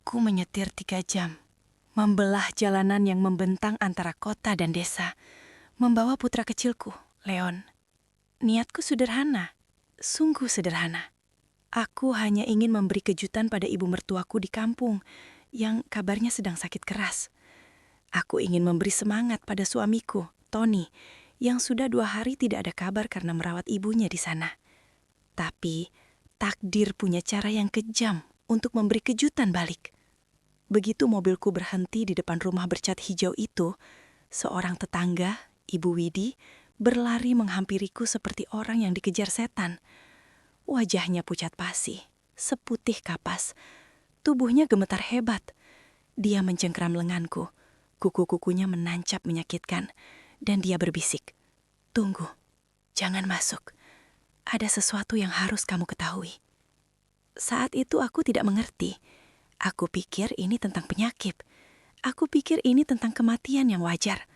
Aku menyetir 3 jam, membelah jalanan yang membentang antara kota dan desa, membawa putra kecilku, Leon. Niatku sederhana, sungguh sederhana. Aku hanya ingin memberi kejutan pada ibu mertuaku di kampung yang kabarnya sedang sakit keras. Aku ingin memberi semangat pada suamiku, Tony, yang sudah 2 hari tidak ada kabar karena merawat ibunya di sana. Tapi takdir punya cara yang kejam untuk memberi kejutan balik. Begitu mobilku berhenti di depan rumah bercat hijau itu, seorang tetangga, Ibu Widi, berlari menghampiriku seperti orang yang dikejar setan. Wajahnya pucat pasi, seputih kapas. Tubuhnya gemetar hebat. Dia mencengkram lenganku. Kuku-kukunya menancap menyakitkan. Dan dia berbisik, "Tunggu, jangan masuk. Ada sesuatu yang harus kamu ketahui." Saat itu aku tidak mengerti. Aku pikir ini tentang penyakit. Aku pikir ini tentang kematian yang wajar.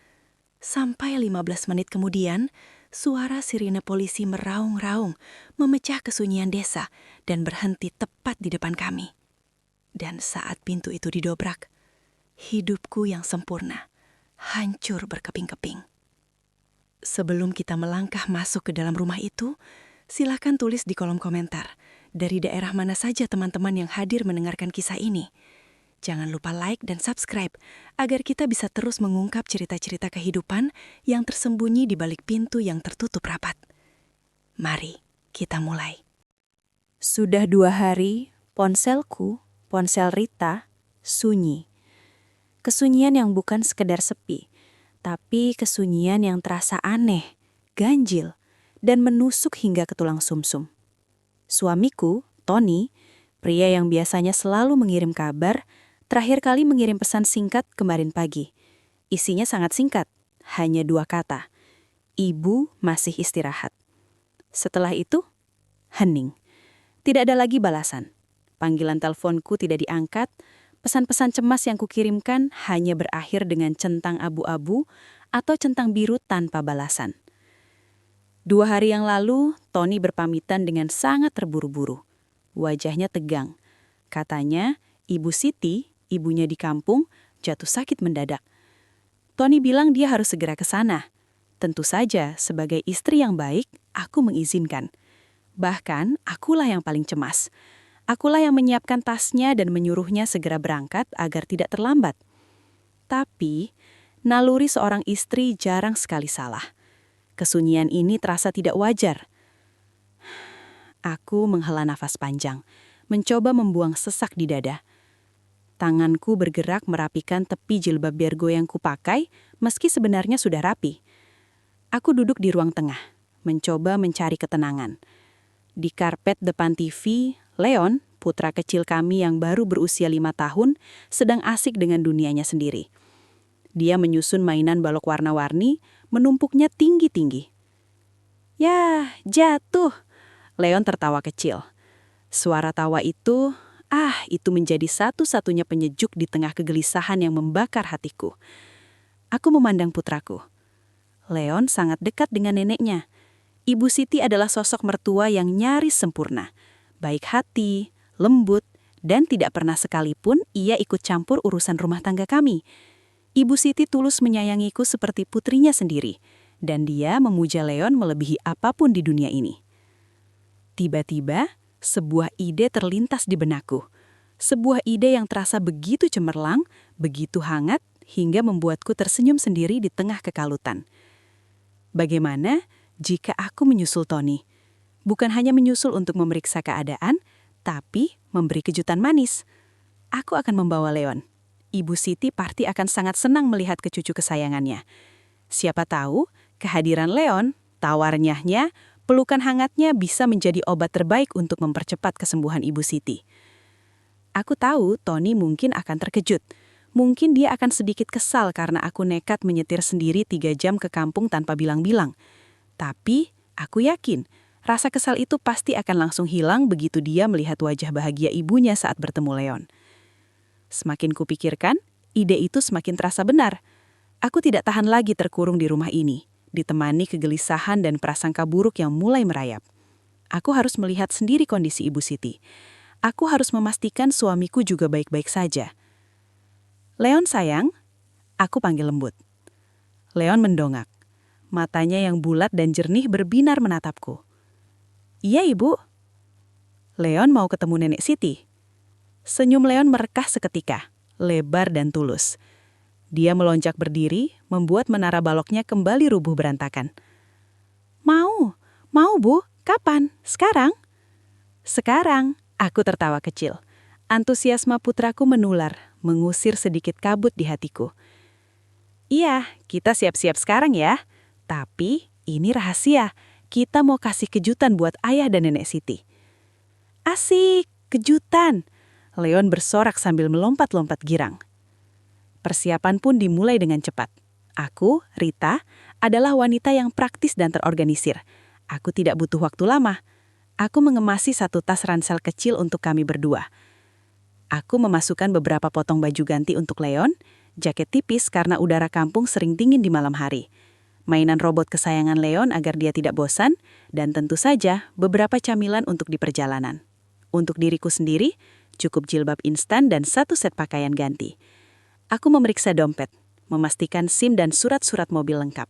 Sampai 15 menit kemudian, suara sirine polisi meraung-raung, memecah kesunyian desa dan berhenti tepat di depan kami. Dan saat pintu itu didobrak, hidupku yang sempurna hancur berkeping-keping. Sebelum kita melangkah masuk ke dalam rumah itu, silakan tulis di kolom komentar dari daerah mana saja teman-teman yang hadir mendengarkan kisah ini. Jangan lupa like dan subscribe agar kita bisa terus mengungkap cerita-cerita kehidupan yang tersembunyi di balik pintu yang tertutup rapat. Mari kita mulai. Sudah 2 hari, ponselku, ponsel Rita, sunyi. Kesunyian yang bukan sekedar sepi, tapi kesunyian yang terasa aneh, ganjil, dan menusuk hingga ke tulang sumsum. Suamiku, Tony, pria yang biasanya selalu mengirim kabar, terakhir kali mengirim pesan singkat kemarin pagi. Isinya sangat singkat, hanya 2 kata. Ibu masih istirahat. Setelah itu, hening. Tidak ada lagi balasan. Panggilan teleponku tidak diangkat, pesan-pesan cemas yang kukirimkan hanya berakhir dengan centang abu-abu atau centang biru tanpa balasan. 2 hari yang lalu, Tony berpamitan dengan sangat terburu-buru. Wajahnya tegang. Katanya, Ibu Siti, ibunya di kampung, jatuh sakit mendadak. Tony bilang dia harus segera ke sana. Tentu saja, sebagai istri yang baik, aku mengizinkan. Bahkan, akulah yang paling cemas. Akulah yang menyiapkan tasnya dan menyuruhnya segera berangkat agar tidak terlambat. Tapi, naluri seorang istri jarang sekali salah. Kesunyian ini terasa tidak wajar. Aku menghela nafas panjang, mencoba membuang sesak di dada. Tanganku bergerak merapikan tepi jilbab bergo yang kupakai, meski sebenarnya sudah rapi. Aku duduk di ruang tengah, mencoba mencari ketenangan. Di karpet depan TV, Leon, putra kecil kami yang baru berusia 5 tahun, sedang asik dengan dunianya sendiri. Dia menyusun mainan balok warna-warni, menumpuknya tinggi-tinggi. "Yah, jatuh!" Leon tertawa kecil. Suara tawa itu menjadi satu-satunya penyejuk di tengah kegelisahan yang membakar hatiku. Aku memandang putraku. Leon sangat dekat dengan neneknya. Ibu Siti adalah sosok mertua yang nyaris sempurna. Baik hati, lembut, dan tidak pernah sekalipun ia ikut campur urusan rumah tangga kami. Ibu Siti tulus menyayangiku seperti putrinya sendiri, dan dia memuja Leon melebihi apapun di dunia ini. Tiba-tiba, sebuah ide terlintas di benakku. Sebuah ide yang terasa begitu cemerlang, begitu hangat, hingga membuatku tersenyum sendiri di tengah kekalutan. Bagaimana jika aku menyusul Tony? Bukan hanya menyusul untuk memeriksa keadaan, tapi memberi kejutan manis. Aku akan membawa Leon. Ibu Siti pasti akan sangat senang melihat ke cucu kesayangannya. Siapa tahu, kehadiran Leon, tawarnyahnya, pelukan hangatnya bisa menjadi obat terbaik untuk mempercepat kesembuhan Ibu Siti. Aku tahu Tony mungkin akan terkejut. Mungkin dia akan sedikit kesal karena aku nekat menyetir sendiri 3 jam ke kampung tanpa bilang-bilang. Tapi, aku yakin, rasa kesal itu pasti akan langsung hilang begitu dia melihat wajah bahagia ibunya saat bertemu Leon. Semakin kupikirkan, ide itu semakin terasa benar. Aku tidak tahan lagi terkurung di rumah ini, ditemani kegelisahan dan prasangka buruk yang mulai merayap. Aku harus melihat sendiri kondisi Ibu Siti. Aku harus memastikan suamiku juga baik-baik saja. Leon sayang, aku panggil lembut. Leon mendongak. Matanya yang bulat dan jernih berbinar menatapku. Iya ibu. Leon mau ketemu Nenek Siti. Senyum Leon merekah seketika, lebar dan tulus. Dia melonjak berdiri, membuat menara baloknya kembali rubuh berantakan. Mau bu, kapan? Sekarang? Sekarang, aku tertawa kecil. Antusiasme putraku menular, mengusir sedikit kabut di hatiku. Iya, kita siap-siap sekarang ya. Tapi ini rahasia, kita mau kasih kejutan buat ayah dan Nenek Siti. Asik, kejutan. Leon bersorak sambil melompat-lompat girang. Persiapan pun dimulai dengan cepat. Aku, Rita, adalah wanita yang praktis dan terorganisir. Aku tidak butuh waktu lama. Aku mengemasi satu tas ransel kecil untuk kami berdua. Aku memasukkan beberapa potong baju ganti untuk Leon, jaket tipis karena udara kampung sering dingin di malam hari, mainan robot kesayangan Leon agar dia tidak bosan, dan tentu saja beberapa camilan untuk di perjalanan. Untuk diriku sendiri, cukup jilbab instan dan satu set pakaian ganti. Aku memeriksa dompet, memastikan SIM dan surat-surat mobil lengkap.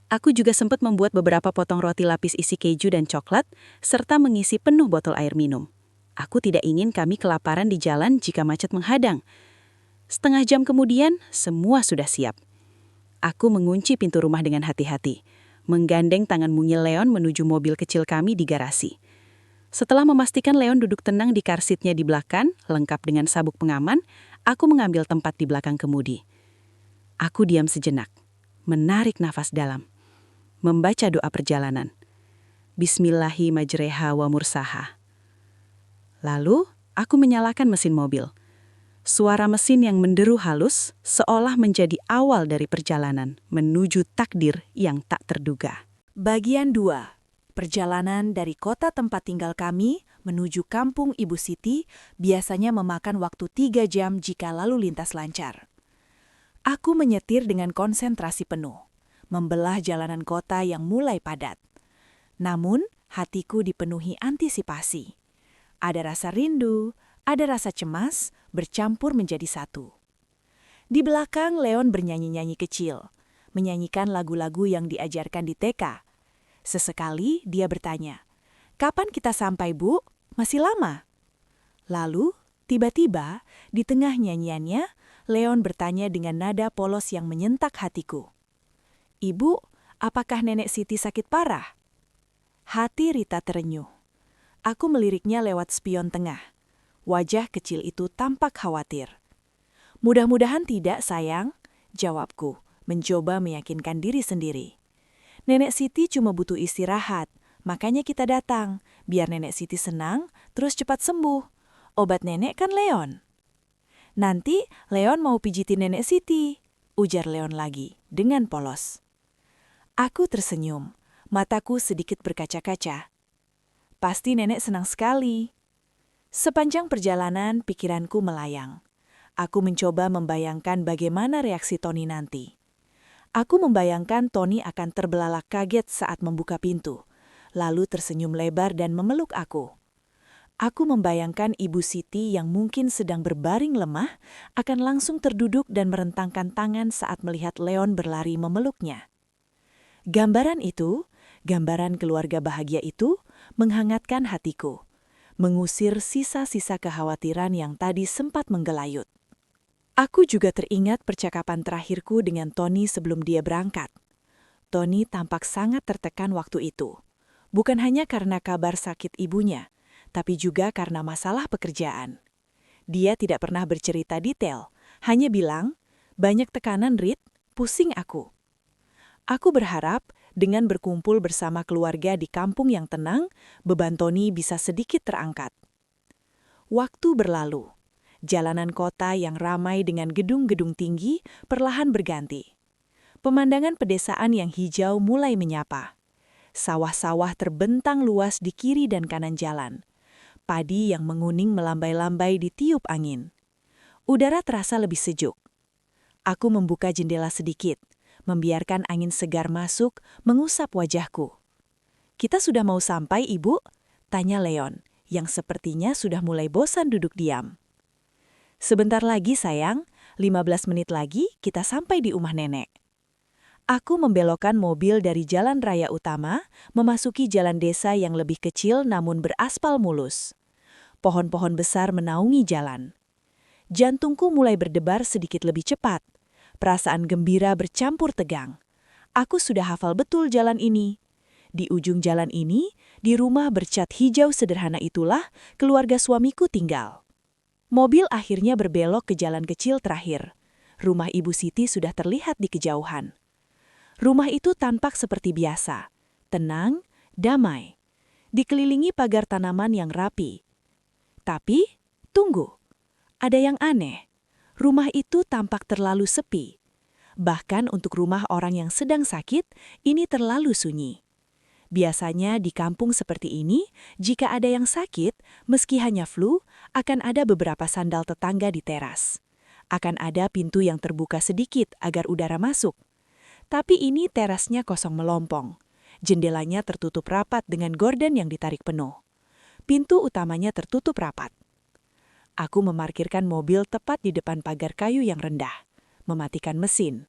Aku juga sempat membuat beberapa potong roti lapis isi keju dan coklat, serta mengisi penuh botol air minum. Aku tidak ingin kami kelaparan di jalan jika macet menghadang. Setengah jam kemudian, semua sudah siap. Aku mengunci pintu rumah dengan hati-hati, menggandeng tangan mungil Leon menuju mobil kecil kami di garasi. Setelah memastikan Leon duduk tenang di car seat-nya di belakang, lengkap dengan sabuk pengaman, aku mengambil tempat di belakang kemudi. Aku diam sejenak, menarik nafas dalam, membaca doa perjalanan. Bismillahi majreha wa mursaha. Lalu, aku menyalakan mesin mobil. Suara mesin yang menderu halus seolah menjadi awal dari perjalanan menuju takdir yang tak terduga. Bagian 2. Perjalanan dari kota tempat tinggal kami menuju kampung Ibu Siti biasanya memakan waktu 3 jam jika lalu lintas lancar. Aku menyetir dengan konsentrasi penuh, membelah jalanan kota yang mulai padat. Namun, hatiku dipenuhi antisipasi. Ada rasa rindu, ada rasa cemas, bercampur menjadi satu. Di belakang, Leon bernyanyi-nyanyi kecil, menyanyikan lagu-lagu yang diajarkan di TK. Sesekali dia bertanya, "Kapan kita sampai, Bu? Masih lama?" Lalu, tiba-tiba, di tengah nyanyiannya, Leon bertanya dengan nada polos yang menyentak hatiku. "Ibu, apakah Nenek Siti sakit parah?" Hati Rita terenyuh. Aku meliriknya lewat spion tengah. Wajah kecil itu tampak khawatir. "Mudah-mudahan tidak, sayang," jawabku, mencoba meyakinkan diri sendiri. "Nenek Siti cuma butuh istirahat, makanya kita datang, biar Nenek Siti senang, terus cepat sembuh. Obat nenek kan Leon." "Nanti Leon mau pijitin Nenek Siti," ujar Leon lagi, dengan polos. Aku tersenyum, mataku sedikit berkaca-kaca. Pasti nenek senang sekali. Sepanjang perjalanan, pikiranku melayang. Aku mencoba membayangkan bagaimana reaksi Tony nanti. Aku membayangkan Tony akan terbelalak kaget saat membuka pintu, lalu tersenyum lebar dan memeluk aku. Aku membayangkan Ibu Siti yang mungkin sedang berbaring lemah akan langsung terduduk dan merentangkan tangan saat melihat Leon berlari memeluknya. Gambaran itu, gambaran keluarga bahagia itu, menghangatkan hatiku, mengusir sisa-sisa kekhawatiran yang tadi sempat menggelayut. Aku juga teringat percakapan terakhirku dengan Tony sebelum dia berangkat. Tony tampak sangat tertekan waktu itu, bukan hanya karena kabar sakit ibunya, tapi juga karena masalah pekerjaan. Dia tidak pernah bercerita detail, hanya bilang, "Banyak tekanan, Rit, pusing aku." Aku berharap dengan berkumpul bersama keluarga di kampung yang tenang, beban Tony bisa sedikit terangkat. Waktu berlalu. Jalanan kota yang ramai dengan gedung-gedung tinggi perlahan berganti. Pemandangan pedesaan yang hijau mulai menyapa. Sawah-sawah terbentang luas di kiri dan kanan jalan. Padi yang menguning melambai-lambai ditiup angin. Udara terasa lebih sejuk. Aku membuka jendela sedikit, membiarkan angin segar masuk, mengusap wajahku. "Kita sudah mau sampai, Ibu?" tanya Leon, yang sepertinya sudah mulai bosan duduk diam. Sebentar lagi sayang, 15 menit lagi kita sampai di rumah nenek. Aku membelokkan mobil dari jalan raya utama, memasuki jalan desa yang lebih kecil namun beraspal mulus. Pohon-pohon besar menaungi jalan. Jantungku mulai berdebar sedikit lebih cepat. Perasaan gembira bercampur tegang. Aku sudah hafal betul jalan ini. Di ujung jalan ini, di rumah bercat hijau sederhana itulah keluarga suamiku tinggal. Mobil akhirnya berbelok ke jalan kecil terakhir. Rumah Ibu Siti sudah terlihat di kejauhan. Rumah itu tampak seperti biasa, tenang, damai, dikelilingi pagar tanaman yang rapi. Tapi, tunggu, ada yang aneh. Rumah itu tampak terlalu sepi. Bahkan untuk rumah orang yang sedang sakit, ini terlalu sunyi. Biasanya di kampung seperti ini, jika ada yang sakit, meski hanya flu, akan ada beberapa sandal tetangga di teras. Akan ada pintu yang terbuka sedikit agar udara masuk. Tapi ini terasnya kosong melompong. Jendelanya tertutup rapat dengan gorden yang ditarik penuh. Pintu utamanya tertutup rapat. Aku memarkirkan mobil tepat di depan pagar kayu yang rendah. Mematikan mesin.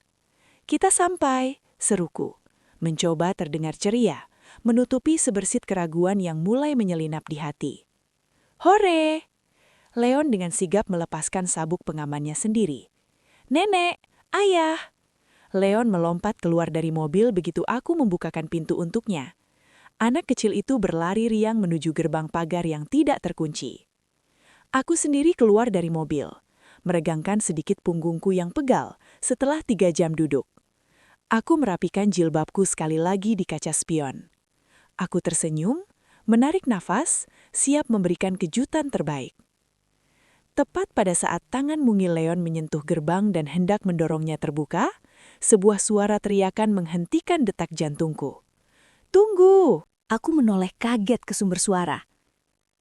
Kita sampai, seruku. Mencoba terdengar ceria, menutupi sebersit keraguan yang mulai menyelinap di hati. Hore! Leon dengan sigap melepaskan sabuk pengamannya sendiri. Nenek, ayah! Leon melompat keluar dari mobil begitu aku membukakan pintu untuknya. Anak kecil itu berlari riang menuju gerbang pagar yang tidak terkunci. Aku sendiri keluar dari mobil, meregangkan sedikit punggungku yang pegal setelah 3 jam duduk. Aku merapikan jilbabku sekali lagi di kaca spion. Aku tersenyum, menarik nafas, siap memberikan kejutan terbaik. Tepat pada saat tangan mungil Leon menyentuh gerbang dan hendak mendorongnya terbuka, sebuah suara teriakan menghentikan detak jantungku. Tunggu! Aku menoleh kaget ke sumber suara.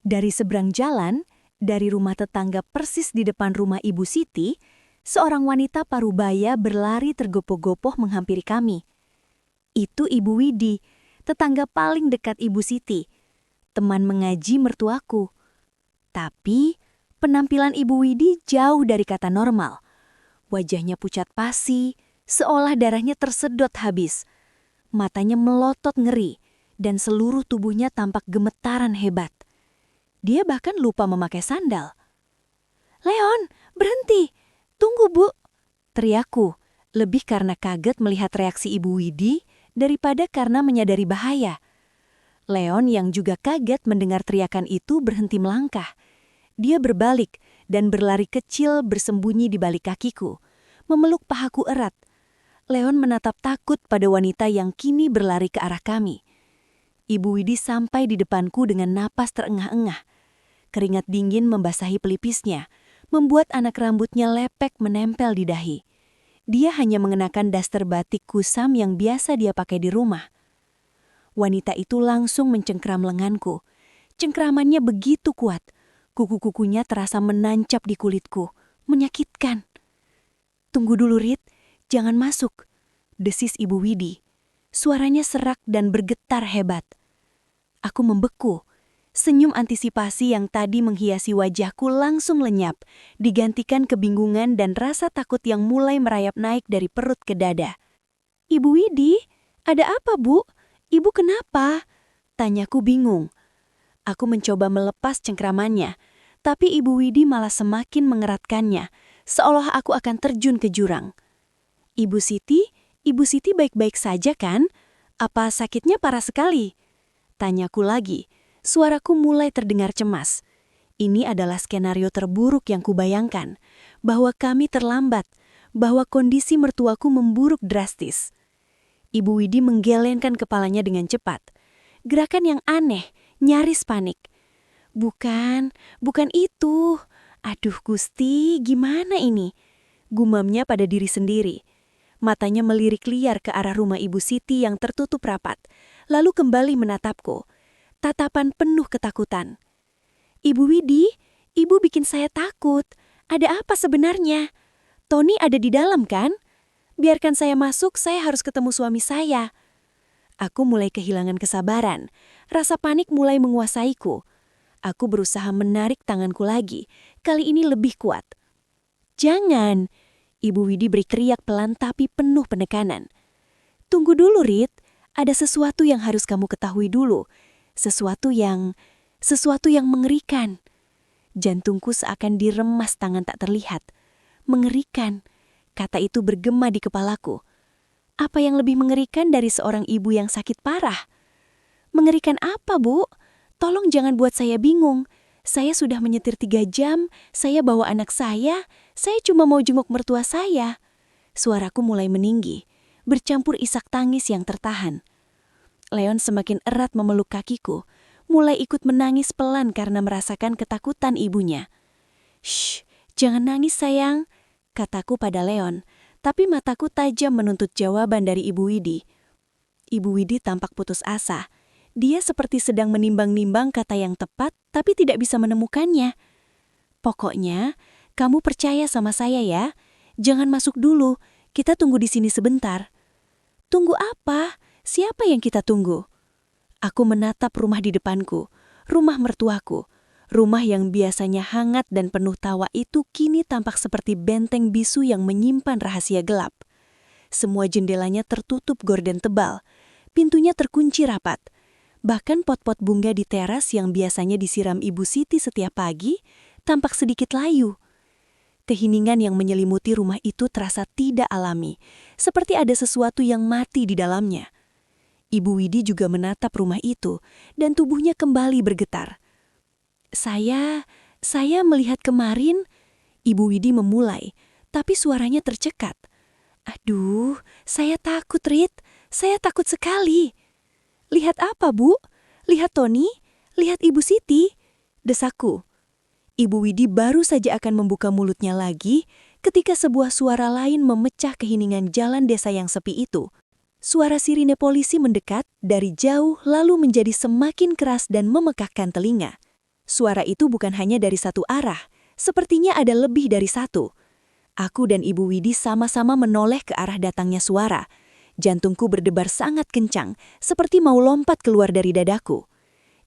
Dari seberang jalan, dari rumah tetangga persis di depan rumah Ibu Siti, seorang wanita parubaya berlari tergopoh-gopoh menghampiri kami. Itu Ibu Widi, tetangga paling dekat Ibu Siti, teman mengaji mertuaku. Tapi penampilan Ibu Widi jauh dari kata normal. Wajahnya pucat pasi, seolah darahnya tersedot habis. Matanya melotot ngeri, dan seluruh tubuhnya tampak gemetaran hebat. Dia bahkan lupa memakai sandal. "Leon, berhenti! Tunggu, Bu!" teriakku, lebih karena kaget melihat reaksi Ibu Widi daripada karena menyadari bahaya. Leon yang juga kaget mendengar teriakan itu berhenti melangkah. Dia berbalik dan berlari kecil bersembunyi di balik kakiku, memeluk pahaku erat. Leon menatap takut pada wanita yang kini berlari ke arah kami. Ibu Widi sampai di depanku dengan napas terengah-engah. Keringat dingin membasahi pelipisnya, membuat anak rambutnya lepek menempel di dahi. Dia hanya mengenakan daster batik kusam yang biasa dia pakai di rumah. Wanita itu langsung mencengkram lenganku. Cengkramannya begitu kuat. Kuku-kukunya terasa menancap di kulitku. Menyakitkan. "Tunggu dulu, Rit. Jangan masuk," desis Ibu Widi. Suaranya serak dan bergetar hebat. Aku membeku. Senyum antisipasi yang tadi menghiasi wajahku langsung lenyap, digantikan kebingungan dan rasa takut yang mulai merayap naik dari perut ke dada. "Ibu Widi, ada apa, Bu? Ibu kenapa?" tanyaku bingung. Aku mencoba melepas cengkramannya, tapi Ibu Widi malah semakin mengeratkannya, seolah aku akan terjun ke jurang. Ibu Siti baik-baik saja kan? Apa sakitnya parah sekali?" Tanyaku lagi. Suaraku mulai terdengar cemas. Ini adalah skenario terburuk yang kubayangkan, bahwa kami terlambat, bahwa kondisi mertuaku memburuk drastis. Ibu Widi menggelengkan kepalanya dengan cepat. Gerakan yang aneh, nyaris panik. Bukan itu. Aduh Gusti, gimana ini?" Gumamnya pada diri sendiri. Matanya melirik liar ke arah rumah Ibu Siti yang tertutup rapat, lalu kembali menatapku. Tatapan penuh ketakutan. "Ibu Widi, Ibu bikin saya takut. Ada apa sebenarnya? Tony ada di dalam kan? Biarkan saya masuk, saya harus ketemu suami saya." Aku mulai kehilangan kesabaran. Rasa panik mulai menguasaiku. Aku berusaha menarik tanganku lagi, kali ini lebih kuat. "Jangan!" Ibu Widi beri teriak pelan tapi penuh penekanan. "Tunggu dulu, Rit. Ada sesuatu yang harus kamu ketahui dulu. Sesuatu yang mengerikan." Jantungku seakan diremas tangan tak terlihat. Mengerikan. Kata itu bergema di kepalaku. Apa yang lebih mengerikan dari seorang ibu yang sakit parah? "Mengerikan apa, Bu? Tolong jangan buat saya bingung. Saya sudah menyetir 3 jam, saya bawa anak saya cuma mau jenguk mertua saya." Suaraku mulai meninggi, bercampur isak tangis yang tertahan. Leon semakin erat memeluk kakiku, mulai ikut menangis pelan karena merasakan ketakutan ibunya. "Shh, jangan nangis sayang," kataku pada Leon, tapi mataku tajam menuntut jawaban dari Ibu Widi. Ibu Widi tampak putus asa. Dia seperti sedang menimbang-nimbang kata yang tepat, tapi tidak bisa menemukannya. "Pokoknya, kamu percaya sama saya ya. Jangan masuk dulu, kita tunggu di sini sebentar." "Tunggu apa? Siapa yang kita tunggu?" Aku menatap rumah di depanku, rumah mertuaku. Rumah yang biasanya hangat dan penuh tawa itu kini tampak seperti benteng bisu yang menyimpan rahasia gelap. Semua jendelanya tertutup gorden tebal, pintunya terkunci rapat. Bahkan pot-pot bunga di teras yang biasanya disiram Ibu Siti setiap pagi tampak sedikit layu. Keheningan yang menyelimuti rumah itu terasa tidak alami, seperti ada sesuatu yang mati di dalamnya. Ibu Widi juga menatap rumah itu, dan tubuhnya kembali bergetar. Saya melihat kemarin," Ibu Widi memulai, tapi suaranya tercekat. "Aduh, saya takut, Rit. Saya takut sekali." "Lihat apa, Bu? Lihat Tony? Lihat Ibu Siti?" desaku. Ibu Widi baru saja akan membuka mulutnya lagi ketika sebuah suara lain memecah keheningan jalan desa yang sepi itu. Suara sirine polisi mendekat dari jauh lalu menjadi semakin keras dan memekakkan telinga. Suara itu bukan hanya dari satu arah, sepertinya ada lebih dari satu. Aku dan Ibu Widi sama-sama menoleh ke arah datangnya suara. Jantungku berdebar sangat kencang, seperti mau lompat keluar dari dadaku.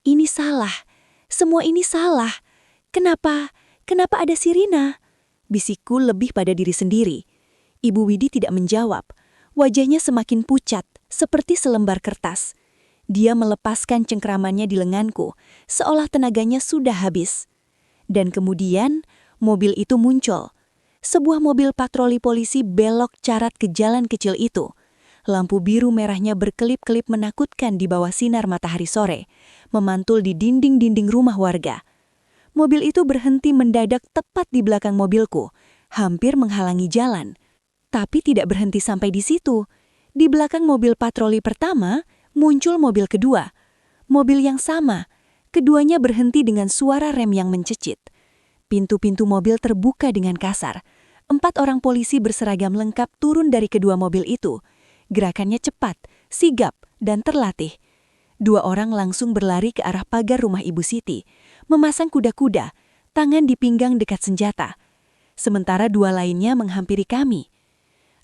Ini salah, semua ini salah. Kenapa ada sirina? Bisikku lebih pada diri sendiri. Ibu Widi tidak menjawab. Wajahnya semakin pucat, seperti selembar kertas. Dia melepaskan cengkramannya di lenganku, seolah tenaganya sudah habis. Dan kemudian, mobil itu muncul. Sebuah mobil patroli polisi belok carat ke jalan kecil itu. Lampu biru merahnya berkelip-kelip menakutkan di bawah sinar matahari sore, memantul di dinding-dinding rumah warga. Mobil itu berhenti mendadak tepat di belakang mobilku, hampir menghalangi jalan. Tapi tidak berhenti sampai di situ. Di belakang mobil patroli pertama, muncul mobil kedua. Mobil yang sama, keduanya berhenti dengan suara rem yang mencecit. Pintu-pintu mobil terbuka dengan kasar. 4 orang polisi berseragam lengkap turun dari kedua mobil itu. Gerakannya cepat, sigap, dan terlatih. 2 orang langsung berlari ke arah pagar rumah Ibu Siti, memasang kuda-kuda, tangan di pinggang dekat senjata. Sementara 2 lainnya menghampiri kami.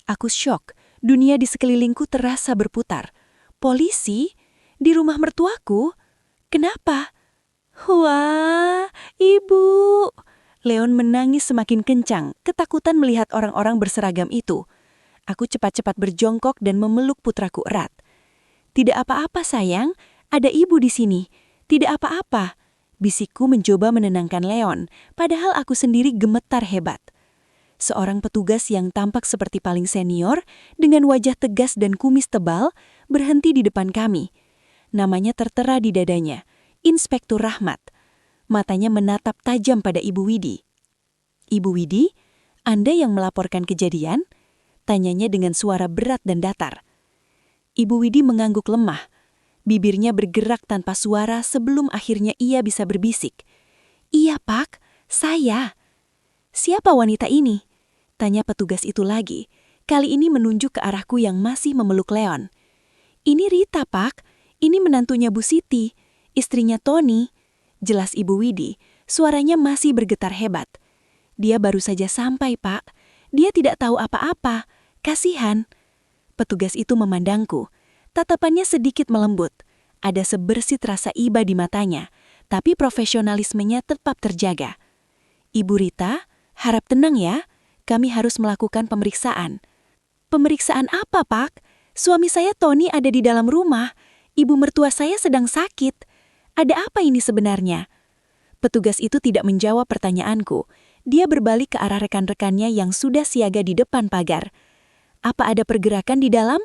Aku syok, dunia di sekelilingku terasa berputar. Polisi? Di rumah mertuaku? Kenapa? "Wah, Ibu!" Leon menangis semakin kencang, ketakutan melihat orang-orang berseragam itu. Aku cepat-cepat berjongkok dan memeluk putraku erat. "Tidak apa-apa sayang, ada Ibu di sini. Tidak apa-apa." Bisikku mencoba menenangkan Leon, padahal aku sendiri gemetar hebat. Seorang petugas yang tampak seperti paling senior, dengan wajah tegas dan kumis tebal, berhenti di depan kami. Namanya tertera di dadanya, Inspektur Rahmat. Matanya menatap tajam pada Ibu Widi. "Ibu Widi, Anda yang melaporkan kejadian?" Tanyanya dengan suara berat dan datar. Ibu Widi mengangguk lemah. Bibirnya bergerak tanpa suara sebelum akhirnya ia bisa berbisik. "Iya, Pak, saya." "Siapa wanita ini?" Tanya petugas itu lagi, kali ini menunjuk ke arahku yang masih memeluk Leon. "Ini Rita, Pak. Ini menantunya Bu Siti, istrinya Tony." Jelas Ibu Widi, suaranya masih bergetar hebat. "Dia baru saja sampai, Pak. Dia tidak tahu apa-apa. Kasihan." Petugas itu memandangku. Tatapannya sedikit melembut. Ada sebersit rasa iba di matanya, tapi profesionalismenya tetap terjaga. "Ibu Rita, harap tenang ya, kami harus melakukan pemeriksaan." "Pemeriksaan apa, Pak? Suami saya Tony ada di dalam rumah. Ibu mertua saya sedang sakit. Ada apa ini sebenarnya?" Petugas itu tidak menjawab pertanyaanku. Dia berbalik ke arah rekan-rekannya yang sudah siaga di depan pagar. "Apa ada pergerakan di dalam?"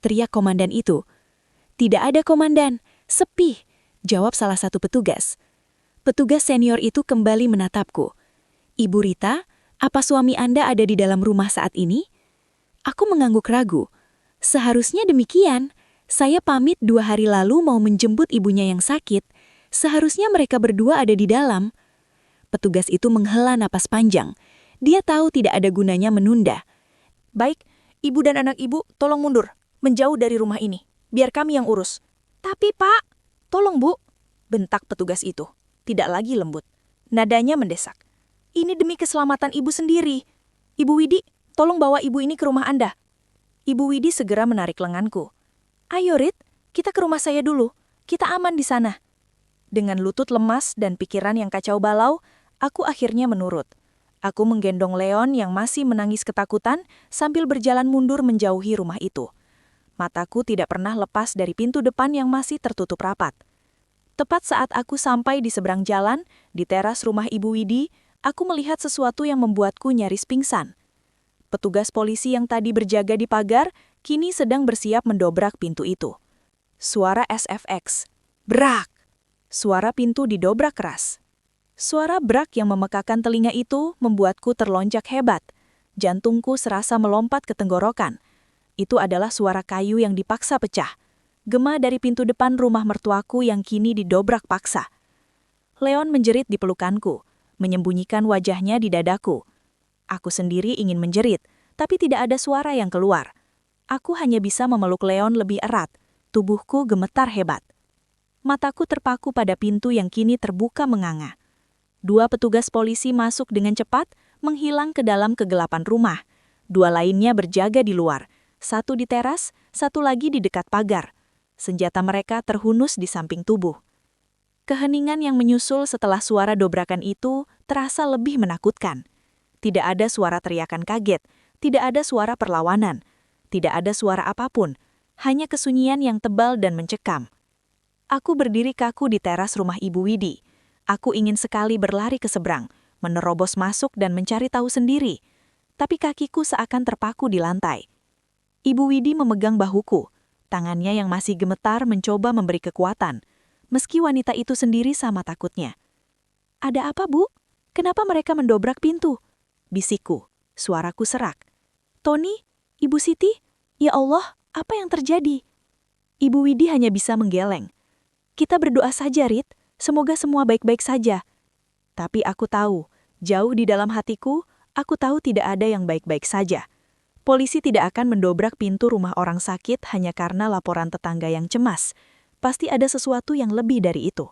teriak komandan itu. "Tidak ada, Komandan. Sepi," jawab salah satu petugas. Petugas senior itu kembali menatapku. "Ibu Rita, apa suami Anda ada di dalam rumah saat ini?" Aku mengangguk ragu. "Seharusnya demikian. Saya pamit 2 hari lalu mau menjemput ibunya yang sakit. Seharusnya mereka berdua ada di dalam." Petugas itu menghela napas panjang. Dia tahu tidak ada gunanya menunda. "Baik, ibu dan anak ibu tolong mundur, menjauh dari rumah ini. Biar kami yang urus." "Tapi Pak..." "Tolong Bu," bentak petugas itu. Tidak lagi lembut. Nadanya mendesak. "Ini demi keselamatan ibu sendiri. Ibu Widi, tolong bawa ibu ini ke rumah Anda." Ibu Widi segera menarik lenganku. "Ayo Rit, kita ke rumah saya dulu. Kita aman di sana." Dengan lutut lemas dan pikiran yang kacau balau, aku akhirnya menurut. Aku menggendong Leon yang masih menangis ketakutan sambil berjalan mundur menjauhi rumah itu. Mataku tidak pernah lepas dari pintu depan yang masih tertutup rapat. Tepat saat aku sampai di seberang jalan, di teras rumah Ibu Widi, aku melihat sesuatu yang membuatku nyaris pingsan. Petugas polisi yang tadi berjaga di pagar, kini sedang bersiap mendobrak pintu itu. Suara SFX. Brak! Suara pintu didobrak keras. Suara brak yang memekakan telinga itu membuatku terlonjak hebat. Jantungku serasa melompat ke tenggorokan. Itu adalah suara kayu yang dipaksa pecah. Gema dari pintu depan rumah mertuaku yang kini didobrak paksa. Leon menjerit di pelukanku, menyembunyikan wajahnya di dadaku. Aku sendiri ingin menjerit, tapi tidak ada suara yang keluar. Aku hanya bisa memeluk Leon lebih erat. Tubuhku gemetar hebat. Mataku terpaku pada pintu yang kini terbuka menganga. 2 petugas polisi masuk dengan cepat, menghilang ke dalam kegelapan rumah. 2 lainnya berjaga di luar. 1 di teras, 1 lagi di dekat pagar. Senjata mereka terhunus di samping tubuh. Keheningan yang menyusul setelah suara dobrakan itu terasa lebih menakutkan. Tidak ada suara teriakan kaget, tidak ada suara perlawanan, tidak ada suara apapun, hanya kesunyian yang tebal dan mencekam. Aku berdiri kaku di teras rumah Ibu Widi. Aku ingin sekali berlari ke seberang, menerobos masuk dan mencari tahu sendiri. Tapi kakiku seakan terpaku di lantai. Ibu Widi memegang bahuku. Tangannya yang masih gemetar mencoba memberi kekuatan. Meski wanita itu sendiri sama takutnya. "Ada apa, Bu? Kenapa mereka mendobrak pintu?" bisikku. Suaraku serak. "Tony? Ibu Siti? Ya Allah, apa yang terjadi?" Ibu Widi hanya bisa menggeleng. "Kita berdoa saja, Rit. Semoga semua baik-baik saja." Tapi aku tahu, jauh di dalam hatiku, aku tahu tidak ada yang baik-baik saja. Polisi tidak akan mendobrak pintu rumah orang sakit hanya karena laporan tetangga yang cemas. Pasti ada sesuatu yang lebih dari itu.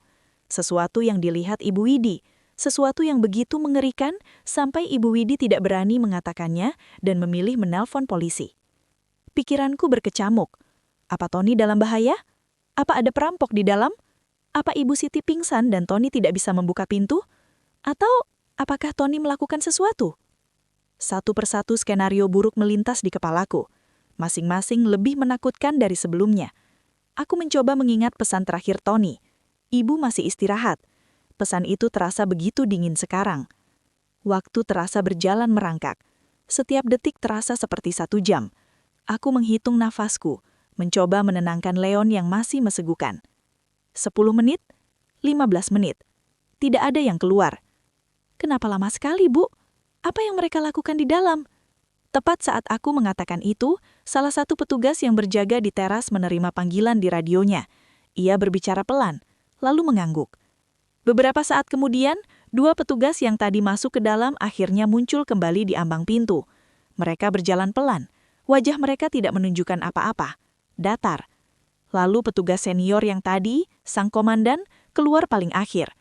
Sesuatu yang dilihat Ibu Widi. Sesuatu yang begitu mengerikan sampai Ibu Widi tidak berani mengatakannya dan memilih menelpon polisi. Pikiranku berkecamuk. Apa Tony dalam bahaya? Apa ada perampok di dalam? Apa Ibu Siti pingsan dan Tony tidak bisa membuka pintu? Atau apakah Tony melakukan sesuatu? Satu persatu skenario buruk melintas di kepalaku. Masing-masing lebih menakutkan dari sebelumnya. Aku mencoba mengingat pesan terakhir Tony. Ibu masih istirahat. Pesan itu terasa begitu dingin sekarang. Waktu terasa berjalan merangkak. Setiap detik terasa seperti 1 jam. Aku menghitung nafasku, mencoba menenangkan Leon yang masih mesegukan. 10 menit, 15 menit. Tidak ada yang keluar. "Kenapa lama sekali, Bu? Apa yang mereka lakukan di dalam?" Tepat saat aku mengatakan itu, salah satu petugas yang berjaga di teras menerima panggilan di radionya. Ia berbicara pelan, lalu mengangguk. Beberapa saat kemudian, 2 petugas yang tadi masuk ke dalam akhirnya muncul kembali di ambang pintu. Mereka berjalan pelan. Wajah mereka tidak menunjukkan apa-apa. Datar. Lalu petugas senior yang tadi, sang komandan, keluar paling akhir.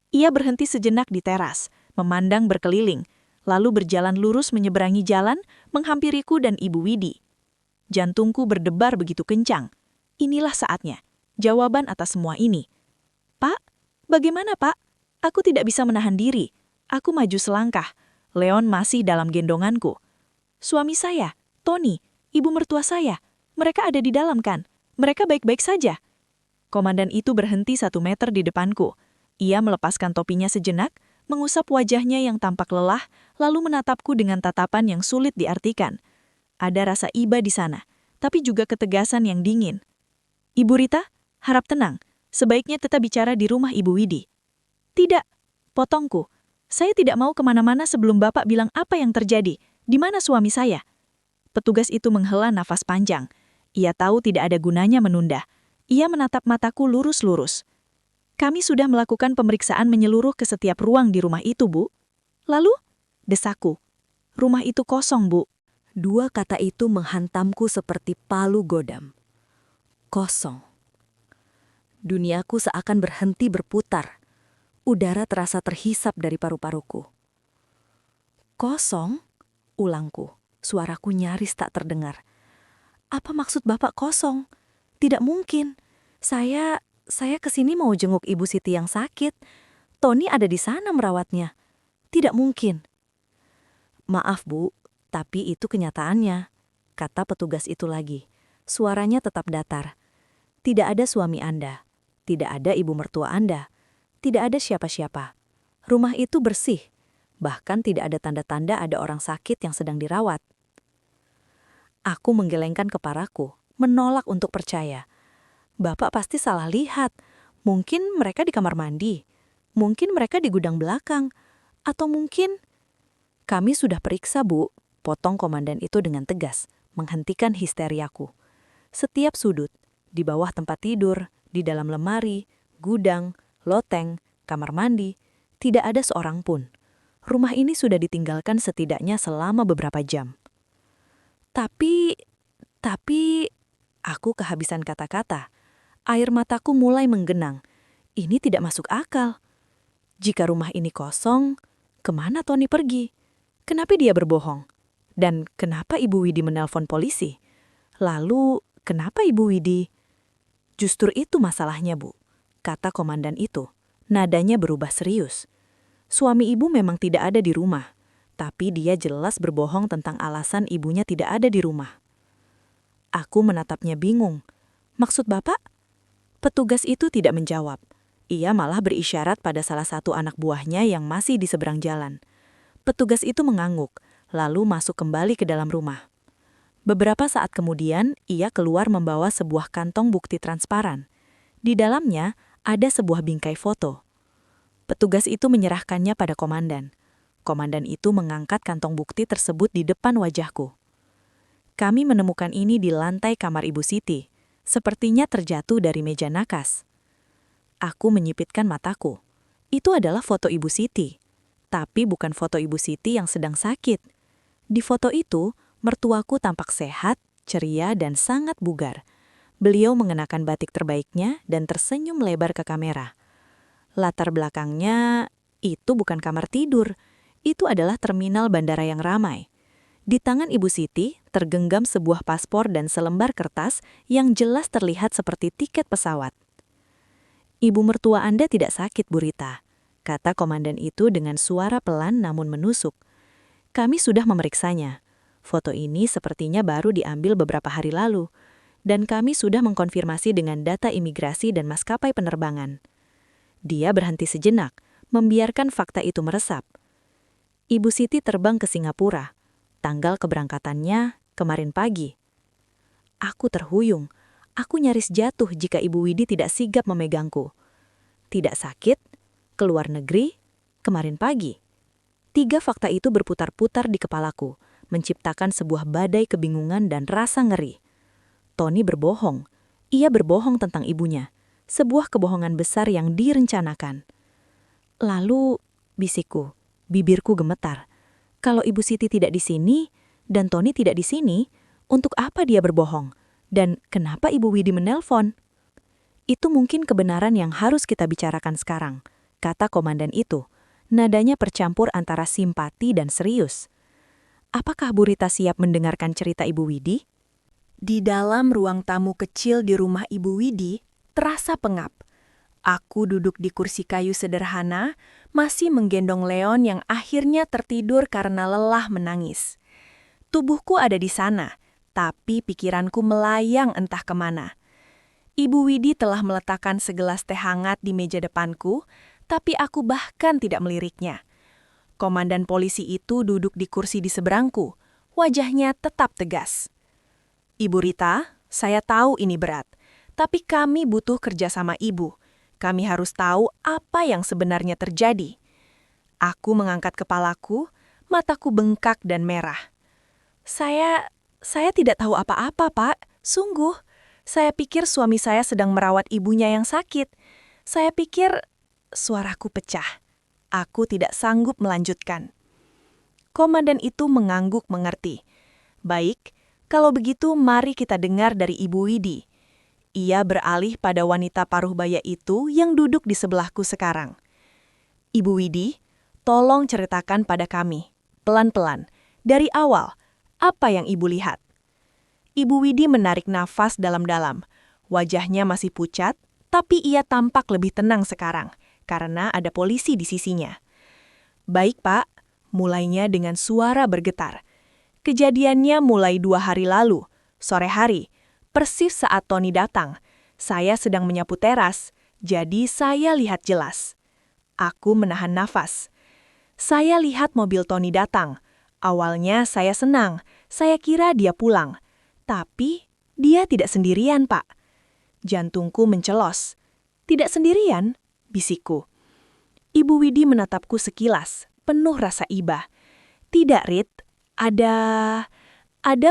Ia berhenti sejenak di teras, memandang berkeliling, lalu berjalan lurus menyeberangi jalan, menghampiriku dan Ibu Widi. Jantungku berdebar begitu kencang. Inilah saatnya, jawaban atas semua ini. "Pak, Bagaimana, Pak? Aku tidak bisa menahan diri. Aku maju selangkah. Leon masih dalam gendonganku. Suami saya, Tony, ibu mertua saya, mereka ada di dalam kan? Mereka baik-baik saja. Komandan itu berhenti 1 meter di depanku. Ia melepaskan topinya sejenak, mengusap wajahnya yang tampak lelah, lalu menatapku dengan tatapan yang sulit diartikan. Ada rasa iba di sana, tapi juga ketegasan yang dingin. Ibu Rita, harap tenang. Sebaiknya tetap bicara di rumah Ibu Widi. Tidak, potongku. Saya tidak mau kemana-mana sebelum Bapak bilang apa yang terjadi. Di mana suami saya? Petugas itu menghela nafas panjang. Ia tahu tidak ada gunanya menunda. Ia menatap mataku lurus-lurus. Kami sudah melakukan pemeriksaan menyeluruh ke setiap ruang di rumah itu, Bu. Lalu? Desaku. Rumah itu kosong, Bu. 2 kata itu menghantamku seperti palu godam. Kosong. Duniaku seakan berhenti berputar. Udara terasa terhisap dari paru-paruku. Kosong? Ulangku. Suaraku nyaris tak terdengar. Apa maksud Bapak kosong? Tidak mungkin. Saya kesini mau jenguk Ibu Siti yang sakit. Tony ada di sana merawatnya. Tidak mungkin. Maaf, Bu, tapi itu kenyataannya, kata petugas itu lagi. Suaranya tetap datar. Tidak ada suami Anda. Tidak ada ibu mertua Anda. Tidak ada siapa-siapa. Rumah itu bersih. Bahkan tidak ada tanda-tanda ada orang sakit yang sedang dirawat. Aku menggelengkan kepalaku, menolak untuk percaya. Bapak pasti salah lihat. Mungkin mereka di kamar mandi. Mungkin mereka di gudang belakang. Atau mungkin... Kami sudah periksa, Bu, potong komandan itu dengan tegas, menghentikan histeriaku. Setiap sudut, di bawah tempat tidur, di dalam lemari, gudang, loteng, kamar mandi, tidak ada seorang pun. Rumah ini sudah ditinggalkan setidaknya selama beberapa jam. Tapi, aku kehabisan kata-kata. Air mataku mulai menggenang. Ini tidak masuk akal. Jika rumah ini kosong, kemana Tony pergi? Kenapa dia berbohong? Dan kenapa Ibu Widi menelpon polisi? Lalu, kenapa Ibu Widi? Justru itu masalahnya, Bu, kata komandan itu. Nadanya berubah serius. Suami ibu memang tidak ada di rumah, tapi dia jelas berbohong tentang alasan ibunya tidak ada di rumah. Aku menatapnya bingung. Maksud Bapak? Petugas itu tidak menjawab. Ia malah berisyarat pada salah satu anak buahnya yang masih di seberang jalan. Petugas itu mengangguk, lalu masuk kembali ke dalam rumah. Beberapa saat kemudian, ia keluar membawa sebuah kantong bukti transparan. Di dalamnya ada sebuah bingkai foto. Petugas itu menyerahkannya pada komandan. Komandan itu mengangkat kantong bukti tersebut di depan wajahku. Kami menemukan ini di lantai kamar Ibu Siti, sepertinya terjatuh dari meja nakas. Aku menyipitkan mataku. Itu adalah foto Ibu Siti, tapi bukan foto Ibu Siti yang sedang sakit. Di foto itu, mertuaku tampak sehat, ceria, dan sangat bugar. Beliau mengenakan batik terbaiknya dan tersenyum lebar ke kamera. Latar belakangnya, itu bukan kamar tidur. Itu adalah terminal bandara yang ramai. Di tangan Ibu Siti tergenggam sebuah paspor dan selembar kertas yang jelas terlihat seperti tiket pesawat. Ibu mertua Anda tidak sakit, Bu Rita, kata komandan itu dengan suara pelan namun menusuk. Kami sudah memeriksanya. Foto ini sepertinya baru diambil beberapa hari lalu, dan kami sudah mengkonfirmasi dengan data imigrasi dan maskapai penerbangan. Dia berhenti sejenak, membiarkan fakta itu meresap. Ibu Siti terbang ke Singapura. Tanggal keberangkatannya kemarin pagi. Aku terhuyung. Aku nyaris jatuh jika Ibu Widi tidak sigap memegangku. Tidak sakit, keluar negeri, kemarin pagi. 3 fakta itu berputar-putar di kepalaku, menciptakan sebuah badai kebingungan dan rasa ngeri. Tony berbohong. Ia berbohong tentang ibunya. Sebuah kebohongan besar yang direncanakan. Lalu, bisikku, bibirku gemetar. Kalau Ibu Siti tidak di sini, dan Tony tidak di sini, untuk apa dia berbohong? Dan kenapa Ibu Widi menelpon? Itu mungkin kebenaran yang harus kita bicarakan sekarang, kata komandan itu. Nadanya bercampur antara simpati dan serius. Apakah Bu Rita siap mendengarkan cerita Ibu Widi? Di dalam ruang tamu kecil di rumah Ibu Widi, terasa pengap. Aku duduk di kursi kayu sederhana, masih menggendong Leon yang akhirnya tertidur karena lelah menangis. Tubuhku ada di sana, tapi pikiranku melayang entah kemana. Ibu Widi telah meletakkan segelas teh hangat di meja depanku, tapi aku bahkan tidak meliriknya. Komandan polisi itu duduk di kursi di seberangku, wajahnya tetap tegas. Ibu Rita, saya tahu ini berat, tapi kami butuh kerjasama ibu. Kami harus tahu apa yang sebenarnya terjadi. Aku mengangkat kepalaku, mataku bengkak dan merah. Saya tidak tahu apa-apa, Pak. Sungguh. Saya pikir suami saya sedang merawat ibunya yang sakit. Saya pikir suaraku pecah. Aku tidak sanggup melanjutkan. Komandan itu mengangguk mengerti. Baik, kalau begitu mari kita dengar dari Ibu Widi. Ia beralih pada wanita paruh baya itu yang duduk di sebelahku sekarang. Ibu Widi, tolong ceritakan pada kami, pelan-pelan, dari awal, apa yang Ibu lihat. Ibu Widi menarik nafas dalam-dalam. Wajahnya masih pucat, tapi ia tampak lebih tenang sekarang, karena ada polisi di sisinya. Baik, Pak, mulainya dengan suara bergetar. Kejadiannya mulai 2 hari lalu, sore hari, persis saat Tony datang. Saya sedang menyapu teras, jadi saya lihat jelas. Aku menahan nafas. Saya lihat mobil Tony datang. Awalnya saya senang, saya kira dia pulang. Tapi dia tidak sendirian, Pak. Jantungku mencelos. Tidak sendirian, bisikku. Ibu Widi menatapku sekilas, penuh rasa iba. Tidak, Rit, ada